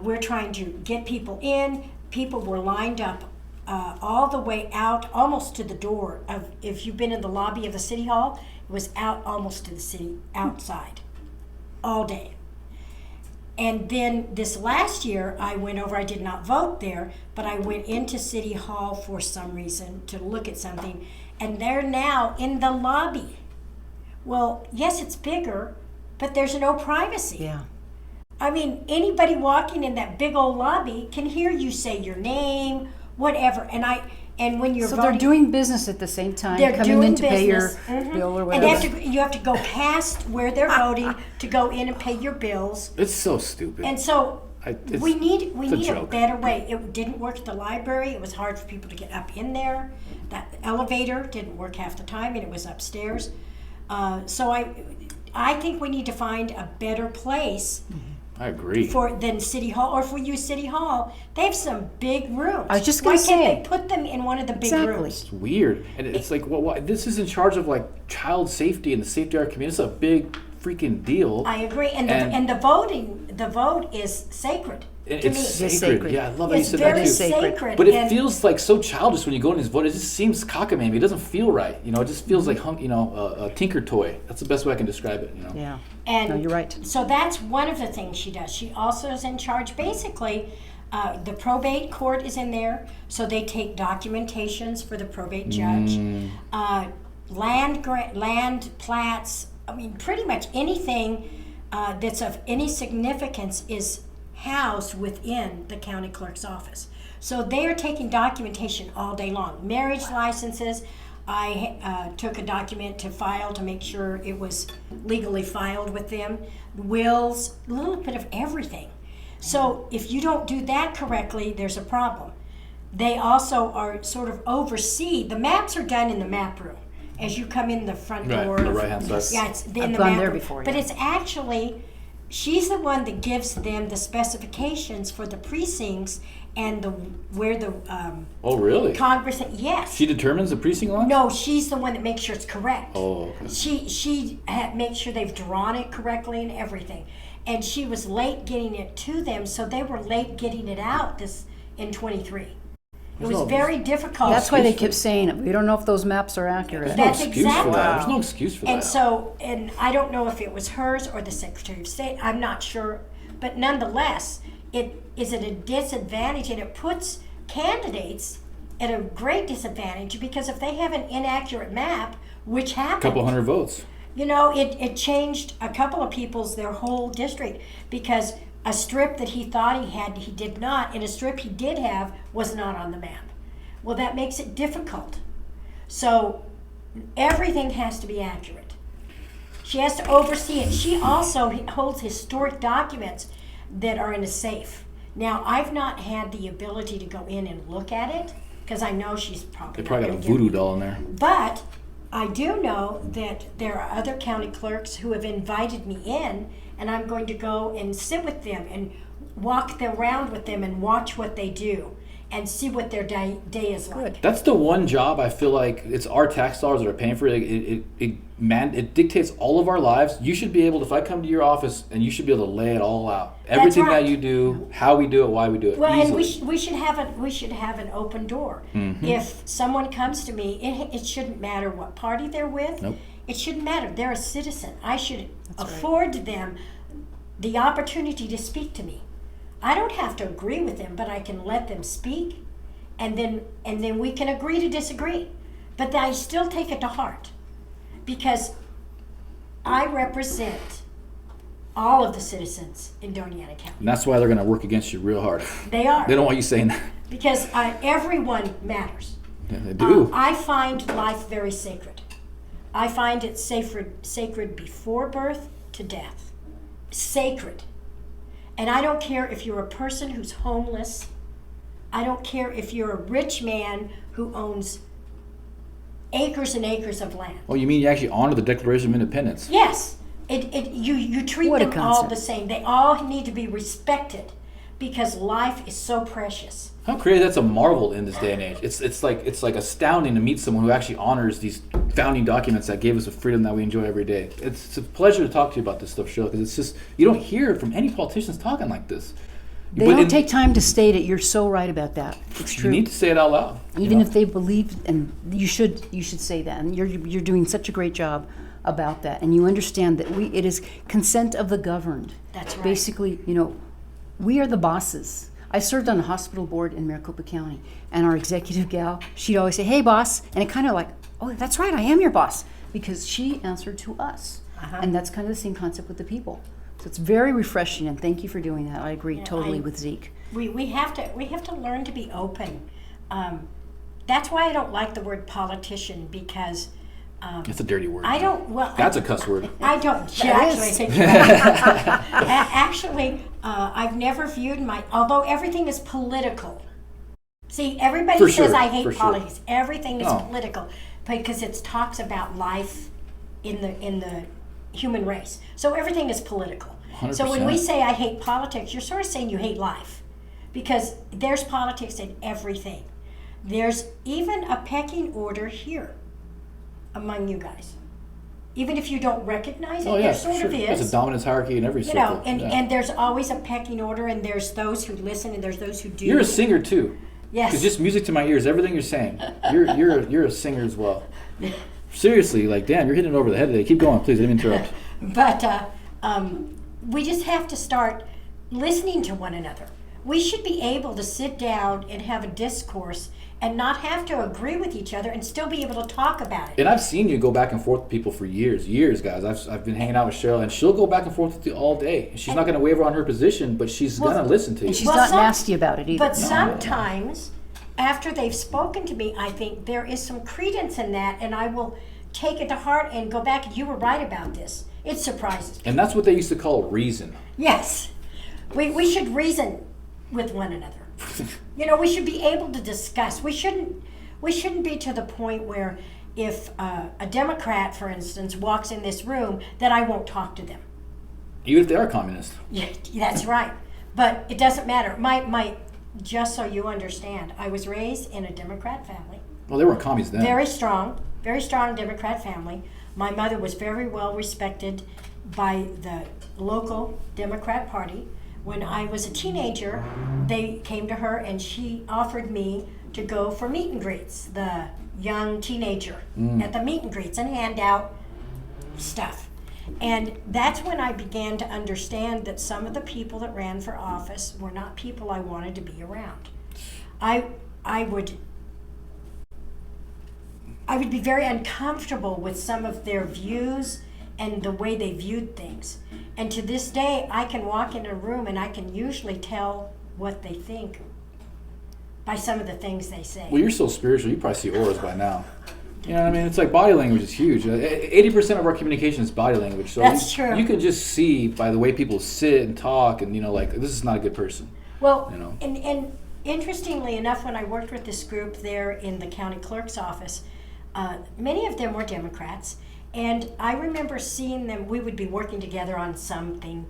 we're trying to get people in. People were lined up all the way out, almost to the door of, if you've been in the lobby of the City Hall, it was out almost to the city, outside, all day. And then this last year, I went over, I did not vote there, but I went into City Hall for some reason to look at something, and they're now in the lobby. Well, yes, it's bigger, but there's no privacy. Yeah. I mean, anybody walking in that big old lobby can hear you say your name, whatever. And when you're So voting, they're doing business at the same time, they're coming doing in to pay your business. bill or and whatever. you have to go past where they're voting to go in and pay your bills. It's so stupid. And so it's we need a a joke. better way. It didn't work at the library. It was hard for people to get up in there. That elevator didn't work half the time, and it was upstairs. So I think we need to find a better place. I agree. Than City Hall, or if we use City Hall, they have some big rooms. I was just Why gonna can't say. they put them in one of the big Exactly. rooms? It's weird, and it's like, well, why? This is in charge of like child safety and the safety of our community. It's a big freaking deal. I agree, and the vote is sacred. It's to me. sacred. sacred. Yeah, I love how you It's said that very too. sacred. But it and feels like so childish when you go in his vote. It just seems cockamamie. It doesn't feel right. You know, it just feels like a tinker toy. That's the best way I can describe it. You know. Yeah. And No, you're right. So that's one of the things she does. She also is in charge, basically, the probate court is in there, so they take documentations for the probate judge. Land plats, I mean, pretty much anything that's of any significance is housed within the county clerk's office. So they are taking documentation all day long. Marriage licenses, I took a document to file to make sure it was legally filed with them. Wills, a little bit of everything. So if you don't do that correctly, there's a problem. They also are sort of oversee, the maps are done in the map room as you come in the front Right, door. on the right-hand side. Yeah, it's in I've the gone map there room. before, But yeah. it's actually, she's the one that gives them the specifications for the precincts and where the Oh, really? Congress. Yes. She determines the precinct line? No, she's the one that makes sure it's correct. Oh, okay. She makes sure they've drawn it correctly and everything. And she was late getting it to them, so they were late getting it out in 23. It was very difficult. That's why they kept saying, we don't know if those maps are accurate. That's No excuse for exactly. that. There's no excuse for And that. so, and I don't know if it was hers or the Secretary of State, I'm not sure, but nonetheless, it is at a disadvantage, and it puts candidates at a great disadvantage, because if they have an inaccurate map, which happened, Couple hundred votes. you know, it changed a couple of people's, their whole district, because a strip that he thought he had, he did not, and a strip he did have was not on the map. Well, that makes it difficult. So everything has to be accurate. She has to oversee it. She also holds historic documents that are in a safe. Now, I've not had the ability to go in and look at it, because I know she's probably They probably not got a gonna give voodoo me- doll in there. But I do know that there are other county clerks who have invited me in, and I'm going to go and sit with them and walk around with them and watch what they do and see what their day is like. That's the one job I feel like it's our tax dollars that are paying for it. It dictates all of our lives. You should be able to, if I come to your office, and you should be able to lay it all out. Everything right. that you do, how we do it, why we do it. Well, easily. and we should have an open door. Mm-hmm. If someone comes to me, it shouldn't matter what party they're with. Nope. It shouldn't matter. They're a citizen. I should afford them the opportunity to speak to me. I don't have to agree with them, but I can let them speak, and then we can agree to disagree. But I still take it to heart, because I represent all of the citizens in Doña Ana County. And that's why they're going to work against you real hard. They are. They don't want you saying that. Because everyone matters. Yeah, they do. I find life very sacred. I find it sacred before birth to death. Sacred. And I don't care if you're a person who's homeless. I don't care if you're a rich man who owns acres and acres of land. Oh, you mean you actually honor the Declaration of Independence? Yes. You treat What a them all concept. the same. They all need to be respected, because life is so precious. How creative! That's a marvel in this day and age. It's like astounding to meet someone who actually honors these founding documents that gave us the freedom that we enjoy every day. It's a pleasure to talk to you about this stuff, Cheryl, because it's just, you don't hear it from any politicians talking like this. They But don't in- take time to state it. You're so right about that. It's You true. need to say it out loud. you Even know? if they believe, and you should say that, and you're doing such a great job about that, and you understand that it is consent of the governed. That's right. Basically, we are the bosses. I served on the hospital board in Maricopa County, and our executive gal, she'd always say, "Hey, boss," and it kind of like, "Oh, that's right, I am your boss," because she answered to us. And that's kind of the same concept with the people. So it's very refreshing, and thank you for doing that. I agree totally with Zeke. We have to learn to be open. That's why I don't like the word politician, because It's a dirty word. I don't. Well, That's a cuss word. I don't. Actually, I've never viewed although everything is political. See, everybody says I hate politics. Everything is political because it talks about life in the human race. So everything is political. 100%. So when we say I hate politics, you're sort of saying you hate life, because there's politics in everything. There's even a pecking order here among you guys. Even if you don't recognize it, there sort of is. There's a dominance hierarchy in every circle. And there's always a pecking order, and there's those who listen and there's those who do. You're a singer too. Yes. Because just music to my ears, everything you're saying. You're a singer as well. Seriously, like, damn, you're hitting it over the head today. Keep going, please. I didn't interrupt. But we just have to start listening to one another. We should be able to sit down and have a discourse and not have to agree with each other and still be able to talk about it. And I've seen you go back and forth with people for years, guys. I've been hanging out with Cheryl, and she'll go back and forth with you all day. She's not going to waver on her position, but she's going to listen to you. And she's not nasty about it either. But sometimes, after they've spoken to me, I think there is some credence in that, and I will take it to heart and go back, and you were right about this. It surprises me. And that's what they used to call reason. Yes. We should reason with one another. We should be able to discuss. We shouldn't be to the point where if a Democrat, for instance, walks in this room, that I won't talk to them. Even if they are communist. Yeah, that's right. But it doesn't matter. My just so you understand, I was raised in a Democrat family. Well, they weren't commies then. Very strong Democrat family. My mother was very well respected by the local Democrat Party. When I was a teenager, they came to her and she offered me to go for meet and greets, the young teenager at the meet and greets, and hand out stuff. And that's when I began to understand that some of the people that ran for office were not people I wanted to be around. I would be very uncomfortable with some of their views and the way they viewed things. And to this day, I can walk in a room and I can usually tell what they think by some of the things they say. Well, you're so spiritual, you probably see auras by now. You know what I mean? It's like body language is huge. 80% of our communication is body language. So That's true. You can just see by the way people sit and talk, and like, this is not a good person. Well, and interestingly enough, when I worked with this group there in the county clerk's office, many of them were Democrats. And I remember seeing them, we would be working together on something,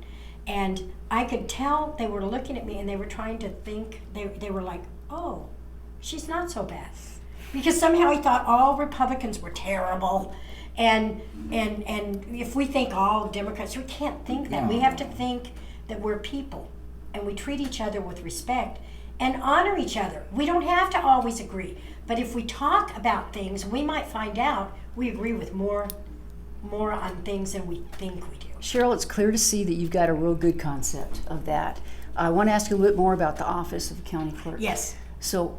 and I could tell they were looking at me and they were trying to think, they were like, oh, she's not so bad. Because somehow he thought all Republicans were terrible, and if we think all Democrats, we can't think that. We have to think that we're people, and we treat each other with respect and honor each other. We don't have to always agree, but if we talk about things, we might find out we agree with more on things than we think we do. Cheryl, it's clear to see that you've got a real good concept of that. I want to ask you a little bit more about the office of the county clerk. Yes. So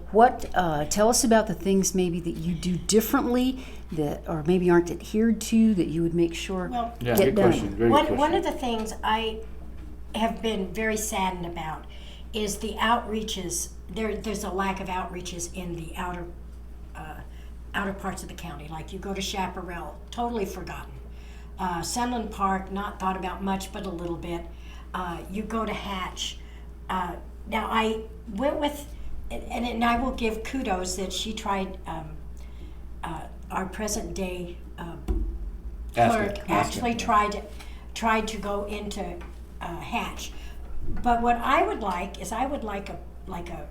tell us about the things maybe that you do differently that, or maybe aren't adhered to, that you would make sure Yeah, get good done. question. Very good question. One of the things I have been very saddened about is the outreaches. There's a lack of outreaches in the outer parts of the county. Like you go to Chaparral, totally forgotten. Sunland Park, not thought about much, but a little bit. You go to Hatch. Now I went with, and I will give kudos that she tried, our present day clerk actually tried to go into Hatch. But what I would like is a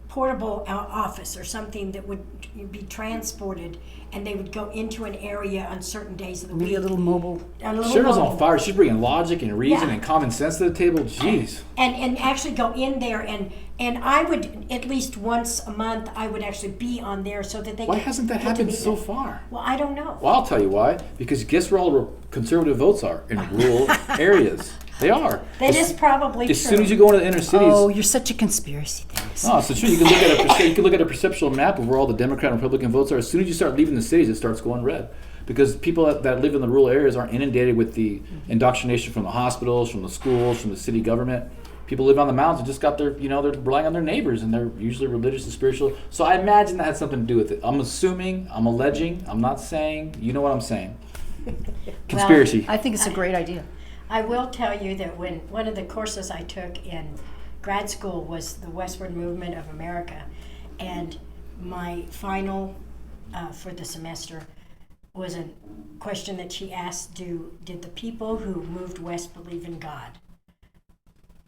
portable office or something that would be transported, and they would go into an area on certain days of the week. Maybe a little mobile. Cheryl's on fire. She's bringing logic and reason and common sense to the table. Jeez. And actually go in there, and I would, at least once a month, I would actually be on there so that they Why could hasn't that get to happened meet so them. far? Well, I don't know. Well, I'll tell you why. Because guess where all the conservative votes are? In rural areas. They are. That is probably As true. soon as you go into the inner cities. Oh, you're such a conspiracy theorist. No, so true. You can look at a perceptual map of where all the Democrat and Republican votes are. As soon as you start leaving the cities, it starts going red. because people that live in the rural areas aren't inundated with the indoctrination from the hospitals, from the schools, from the city government. People live on the mountains and just got their, they're relying on their neighbors, and they're usually religious and spiritual. So I imagine that had something to do with it. I'm assuming, I'm alleging, I'm not saying, you know what I'm saying. Conspiracy. I think it's a great idea. I will tell you that when one of the courses I took in grad school was the Westward Movement of America, and my final for the semester was a question that she asked, did the people who moved west believe in God?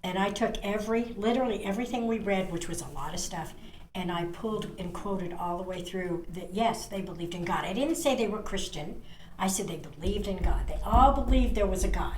And I took literally everything we read, which was a lot of stuff, and I pulled and quoted all the way through that, yes, they believed in God. I didn't say they were Christian. I said they believed in God. They all believed there was a God.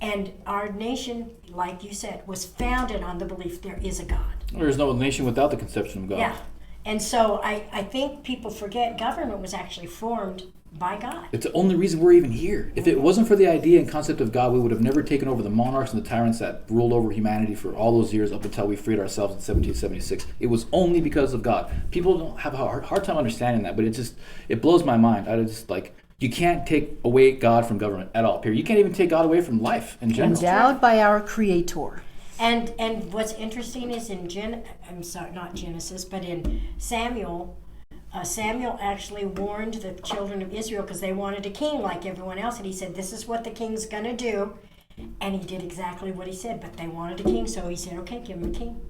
And our nation, like you said, was founded on the belief there is a God. There's no nation without the conception of God. Yeah. And so I think people forget government was actually formed by God. It's the only reason we're even here. If it wasn't for the idea and concept of God, we would have never taken over the monarchs and the tyrants that ruled over humanity for all those years up until we freed ourselves in 1776. It was only because of God. People don't have a hard time understanding that, but it blows my mind. You can't take away God from government at all, period. You can't even take God away from life in general. Endowed by our Creator. And what's interesting is not Genesis, but in Samuel, Samuel actually warned the children of Israel because they wanted a king like everyone else, and he said, this is what the king's going to do. And he did exactly what he said, but they wanted a king, so he said, okay, give him a king.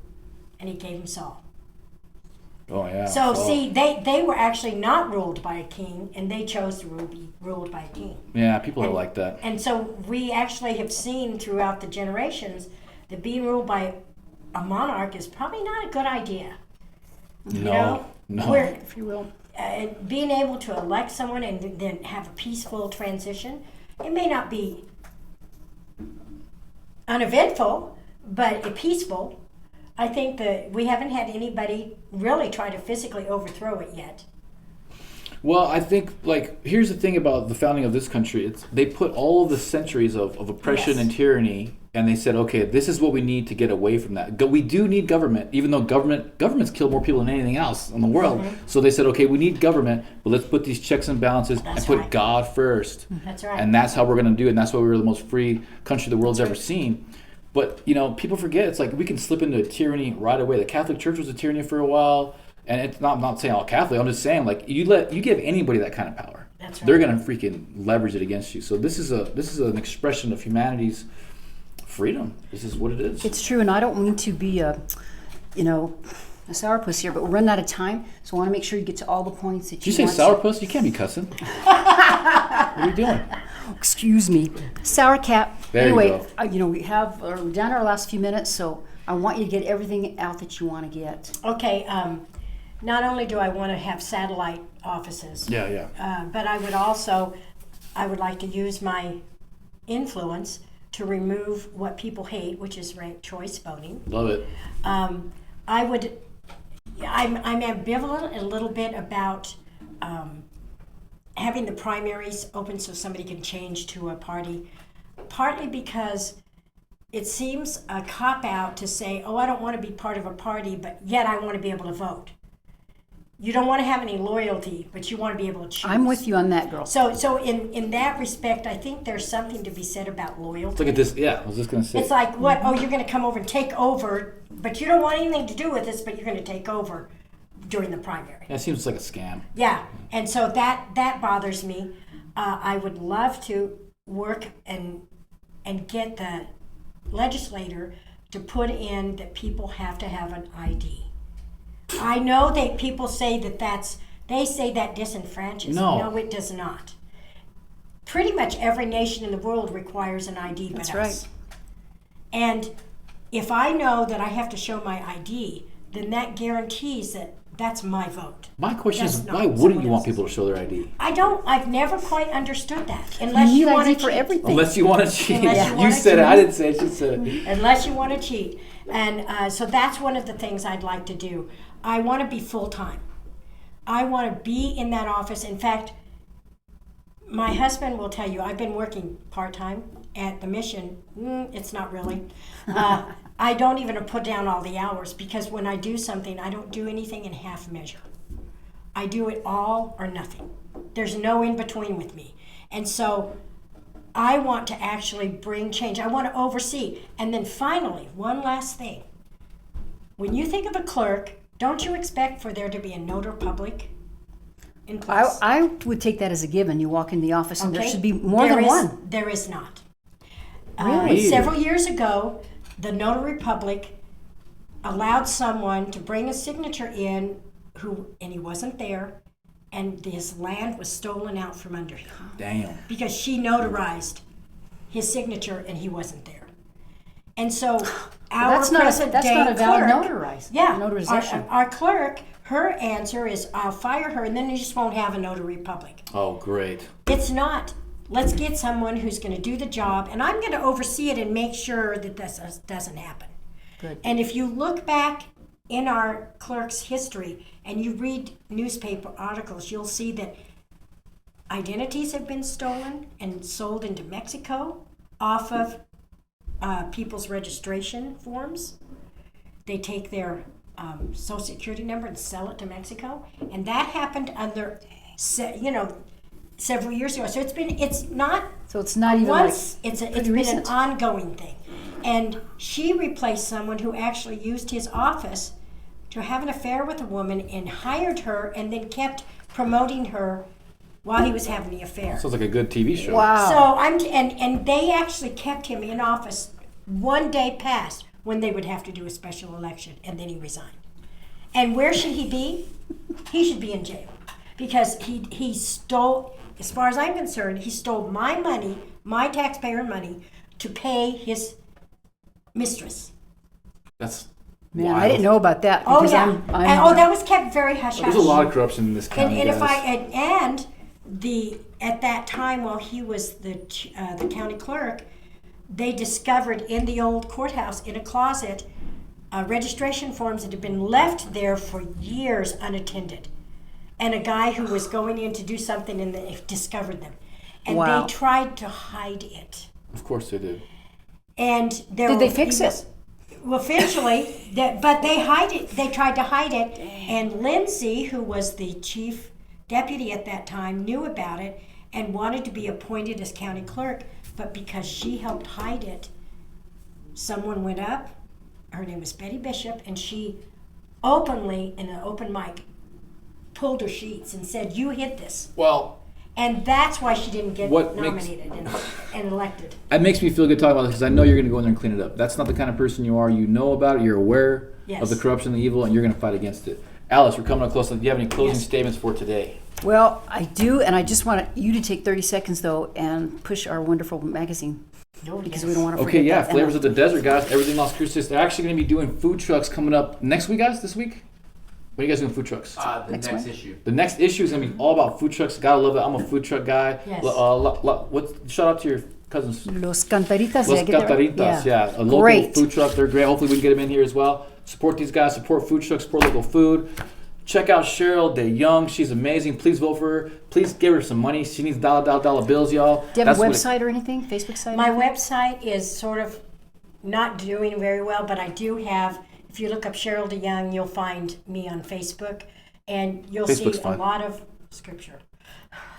And he gave him Saul. Oh, yeah. So, see, they were actually not ruled by a king, and they chose to be ruled by a king. Yeah, people are like that. And so we actually have seen throughout the generations that being ruled by a monarch is probably not a good idea. No. If you will. Being able to elect someone and then have a peaceful transition, it may not be uneventful, but peaceful. I think that we haven't had anybody really try to physically overthrow it yet. Well, I think, here's the thing about the founding of this country. They put all of the centuries of oppression and tyranny, and they said, okay, this is what we need to get away from that. We do need government, even though governments kill more people than anything else in the world. Mm-hmm. So they said, okay, we need government, but let's put these checks and balances and put God first. That's right. And that's how we're going to do it, and that's why we were the most free country the world's ever seen. But, people forget, it's like we can slip into a tyranny right away. The Catholic Church was a tyranny for a while. And it's not, I'm not saying all Catholic. I'm just saying, you give anybody that kind of power, that's right, they're gonna freaking leverage it against you. So this is an expression of humanity's freedom. This is what it is. It's true, and I don't mean to be a sourpuss here, but we're running out of time, so I want to make sure you get to all the points that you. Did you say sourpuss? You can't be cussing. What are you doing? Excuse me, sour cat. There anyway, you go. We have we're down to our last few minutes, so I want you to get everything out that you want to get. Okay. Not only do I want to have satellite offices, but I would like to use my influence to remove what people hate, which is ranked choice voting. Love it. I'm ambivalent a little bit about having the primaries open so somebody can change to a party, partly because it seems a cop-out to say, I don't want to be part of a party, but yet I want to be able to vote. You don't want to have any loyalty, but you want to be able to choose. I'm with you on that, girl. So in that respect, I think there's something to be said about loyalty. Look at this. Yeah, I was just going to say. It's like, what? Oh, you're going to come over and take over, but you don't want anything to do with this, but you're going to take over during the primary. That seems like a scam. Yeah, and so that bothers me. I would love to work and get the legislator to put in that people have to have an ID. I know that people say they say that disenfranchises. No, it does not. Pretty much every nation in the world requires an ID but us. That's right. And if I know that I have to show my ID, then that guarantees that that's my vote. My question is, why wouldn't you want people to show their ID? I've never quite understood that. Unless you you want to for cheat. everything. Unless you want to cheat. You said it. I didn't say it. She said it. Unless you want to cheat. And so that's one of the things I'd like to do. I want to be full-time. I want to be in that office. In fact, my husband will tell you, I've been working part-time at the mission. It's not really. I don't even put down all the hours because when I do something, I don't do anything in half measure. I do it all or nothing. There's no in between with me. And so I want to actually bring change. I want to oversee. And then finally, one last thing. When you think of a clerk, don't you expect for there to be a notary public in place? I would take that as a given. You walk in the office and there Okay. should be more than one. There is not. Really? Several years ago, the notary public allowed someone to bring a signature in and he wasn't there, and his land was stolen out from under him. Damn. Because she notarized his signature and he wasn't there. And so our That's not present day a valid clerk, notarization. our clerk, her answer is, I'll fire her and then you just won't have a notary public. Oh, great. It's not. Let's get someone who's going to do the job, and I'm going to oversee it and make sure that this doesn't happen. Good. And if you look back in our clerk's history and you read newspaper articles, you'll see that identities have been stolen and sold into Mexico off of people's registration forms. They take their social security number and sell it to Mexico, and that happened under, several years ago. So it's not even once. like It's pretty been recent. an ongoing thing. And she replaced someone who actually used his office to have an affair with a woman and hired her and then kept promoting her while he was having the affair. Sounds like a good TV show. Wow. So and they actually kept him in office one day past when they would have to do a special election, and then he resigned. And where should he be? He should be in jail because he stole. As far as I'm concerned, he stole my money, my taxpayer money, to pay his mistress. That's Man, wild. I didn't know about that. Oh Because yeah, I'm that was kept very hush hush. There's a lot of corruption in this county, And if guys. at that time while he was the county clerk, they discovered in the old courthouse in a closet registration forms that had been left there for years unattended. And a guy who was going in to do something and they discovered them. And Wow. they tried to hide it. Of course they did. And there Did were they fix people- it? Well, eventually, but they hide it. They tried to hide it. And Lindsay, who was the chief deputy at that time, knew about it and wanted to be appointed as county clerk. But because she helped hide it, someone went up. Her name was Betty Bishop, and she openly, in an open mic, pulled her sheets and said, "You hid this." Well, And that's why she didn't get What makes- nominated and elected. it makes me feel good talking about this because I know you're going to go in there and clean it up. That's not the kind of person you are. You know about it. You're aware Yes. of the corruption, the evil, and you're going to fight against it. Alice, we're coming up close. Do you have any closing Yes. statements for today? Well, I do, and I just want you to take 30 seconds, though, and push our wonderful magazine because we don't want to forget Okay, yeah, that. Flavors of the Desert, guys. Everything Las Cruces. They're actually going to be doing food trucks coming up next week, guys. This week. When are you guys doing food trucks? The Next next one. issue. The next issue is gonna be all about food trucks. Gotta love it. I'm a food truck guy. Yes. Shout out to your cousins. Los Cantaritas. Los did I get that right? Cataritas, yeah. A local Great. food truck. They're great. Hopefully we can get them in here as well. Support these guys. Support food trucks. Support local food. Check out Cheryl De Young. She's amazing. Please vote for her. Please give her some money. She needs dollar bills, y'all. Do you have a what it- website or anything? Facebook site? My website is sort of not doing very well, but I do have, if you look up Cheryl De Young, you'll find me on Facebook, and you'll Facebook's see fine. a lot of scripture.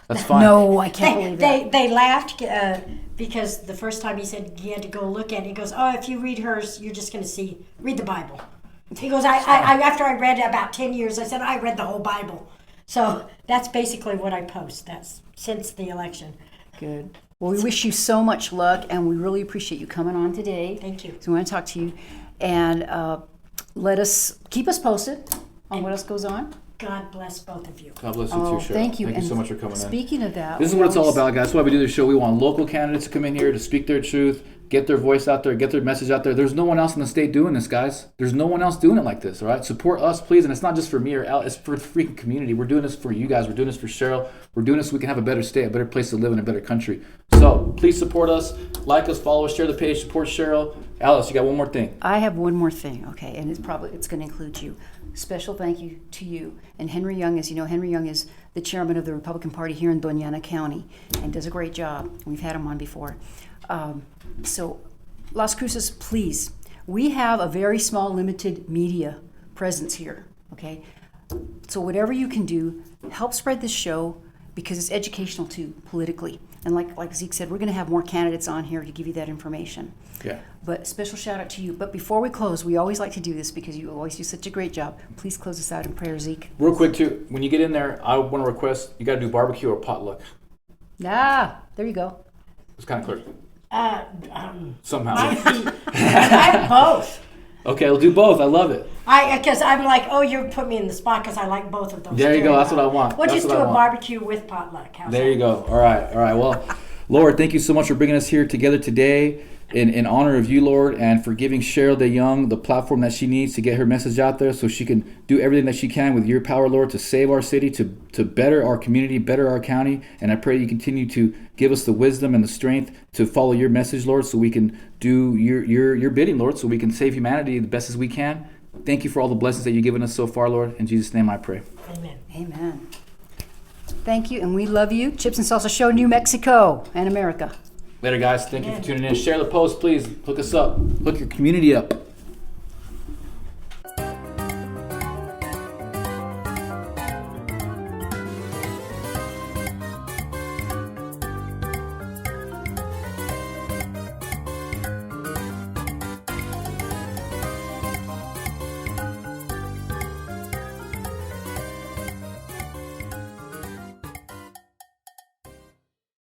That's fine. No, I can't believe that. They laughed because the first time he said he had to go look at it, he goes, "Oh, if you read hers, you're just going to read the Bible." He goes, I after I read about 10 years, I said, I read the whole Bible. So that's basically what I post. That's since the election. Good. Well, we wish you so much luck, and we really appreciate you coming on today. Thank you. So we want to talk to you, and keep us posted on what else goes on. God bless both of you. God bless you Oh, too, Cheryl. thank you. Thank you And so much for coming in. Speaking of that, This is what it's all about, guys. That's why we do this show. We want local candidates to come in here to speak their truth, get their voice out there, get their message out there. There's no one else in the state doing this, guys. There's no one else doing it like this, all right? Support us, please. And it's not just for me or Al. It's for the freaking community. We're doing this for you guys. We're doing this for Cheryl. We're doing this so we can have a better state, a better place to live in, a better country. So please support us. Like us, follow us, share the page, support Cheryl. Alice, you got one more thing. I have one more thing, okay, and it's going to include you. Special thank you to you. And Henry Young, as you know, Henry Young is the chairman of the Republican Party here in Doña Ana County and does a great job. We've had him on before. So Las Cruces, please, we have a very small, limited media presence here, okay? So whatever you can do, help spread this show. because it's educational too, politically. And like Zeke said, we're going to have more candidates on here to give you that information. Yeah. But special shout out to you. But before we close, we always like to do this because you always do such a great job. Please close us out in prayer, Zeke. Real quick, too, when you get in there, I want to request you got to do barbecue or potluck. There you go. It's kind of clear. Somehow. I'm both. Okay, we'll do both. I love it. Because I'm like, oh, you put me in the spot because I like both of those. There you go. That's what I want. We'll That's just what do I a want. barbecue with potluck. How's There that? you go. All right. Well, Lord, thank you so much for bringing us here together today in honor of you, Lord, and for giving Cheryl De Young the platform that she needs to get her message out there so she can do everything that she can with your power, Lord, to save our city, to better our community, better our county. And I pray you continue to give us the wisdom and the strength to follow your message, Lord, so we can do your bidding, Lord, so we can save humanity the best as we can. Thank you for all the blessings that you've given us so far, Lord. In Jesus' name I pray. Amen. Thank you, and we love you. Chips and Salsa Show, New Mexico and America. Later, guys. Thank you for tuning in. Share the post, please. Hook us up. Hook your community up.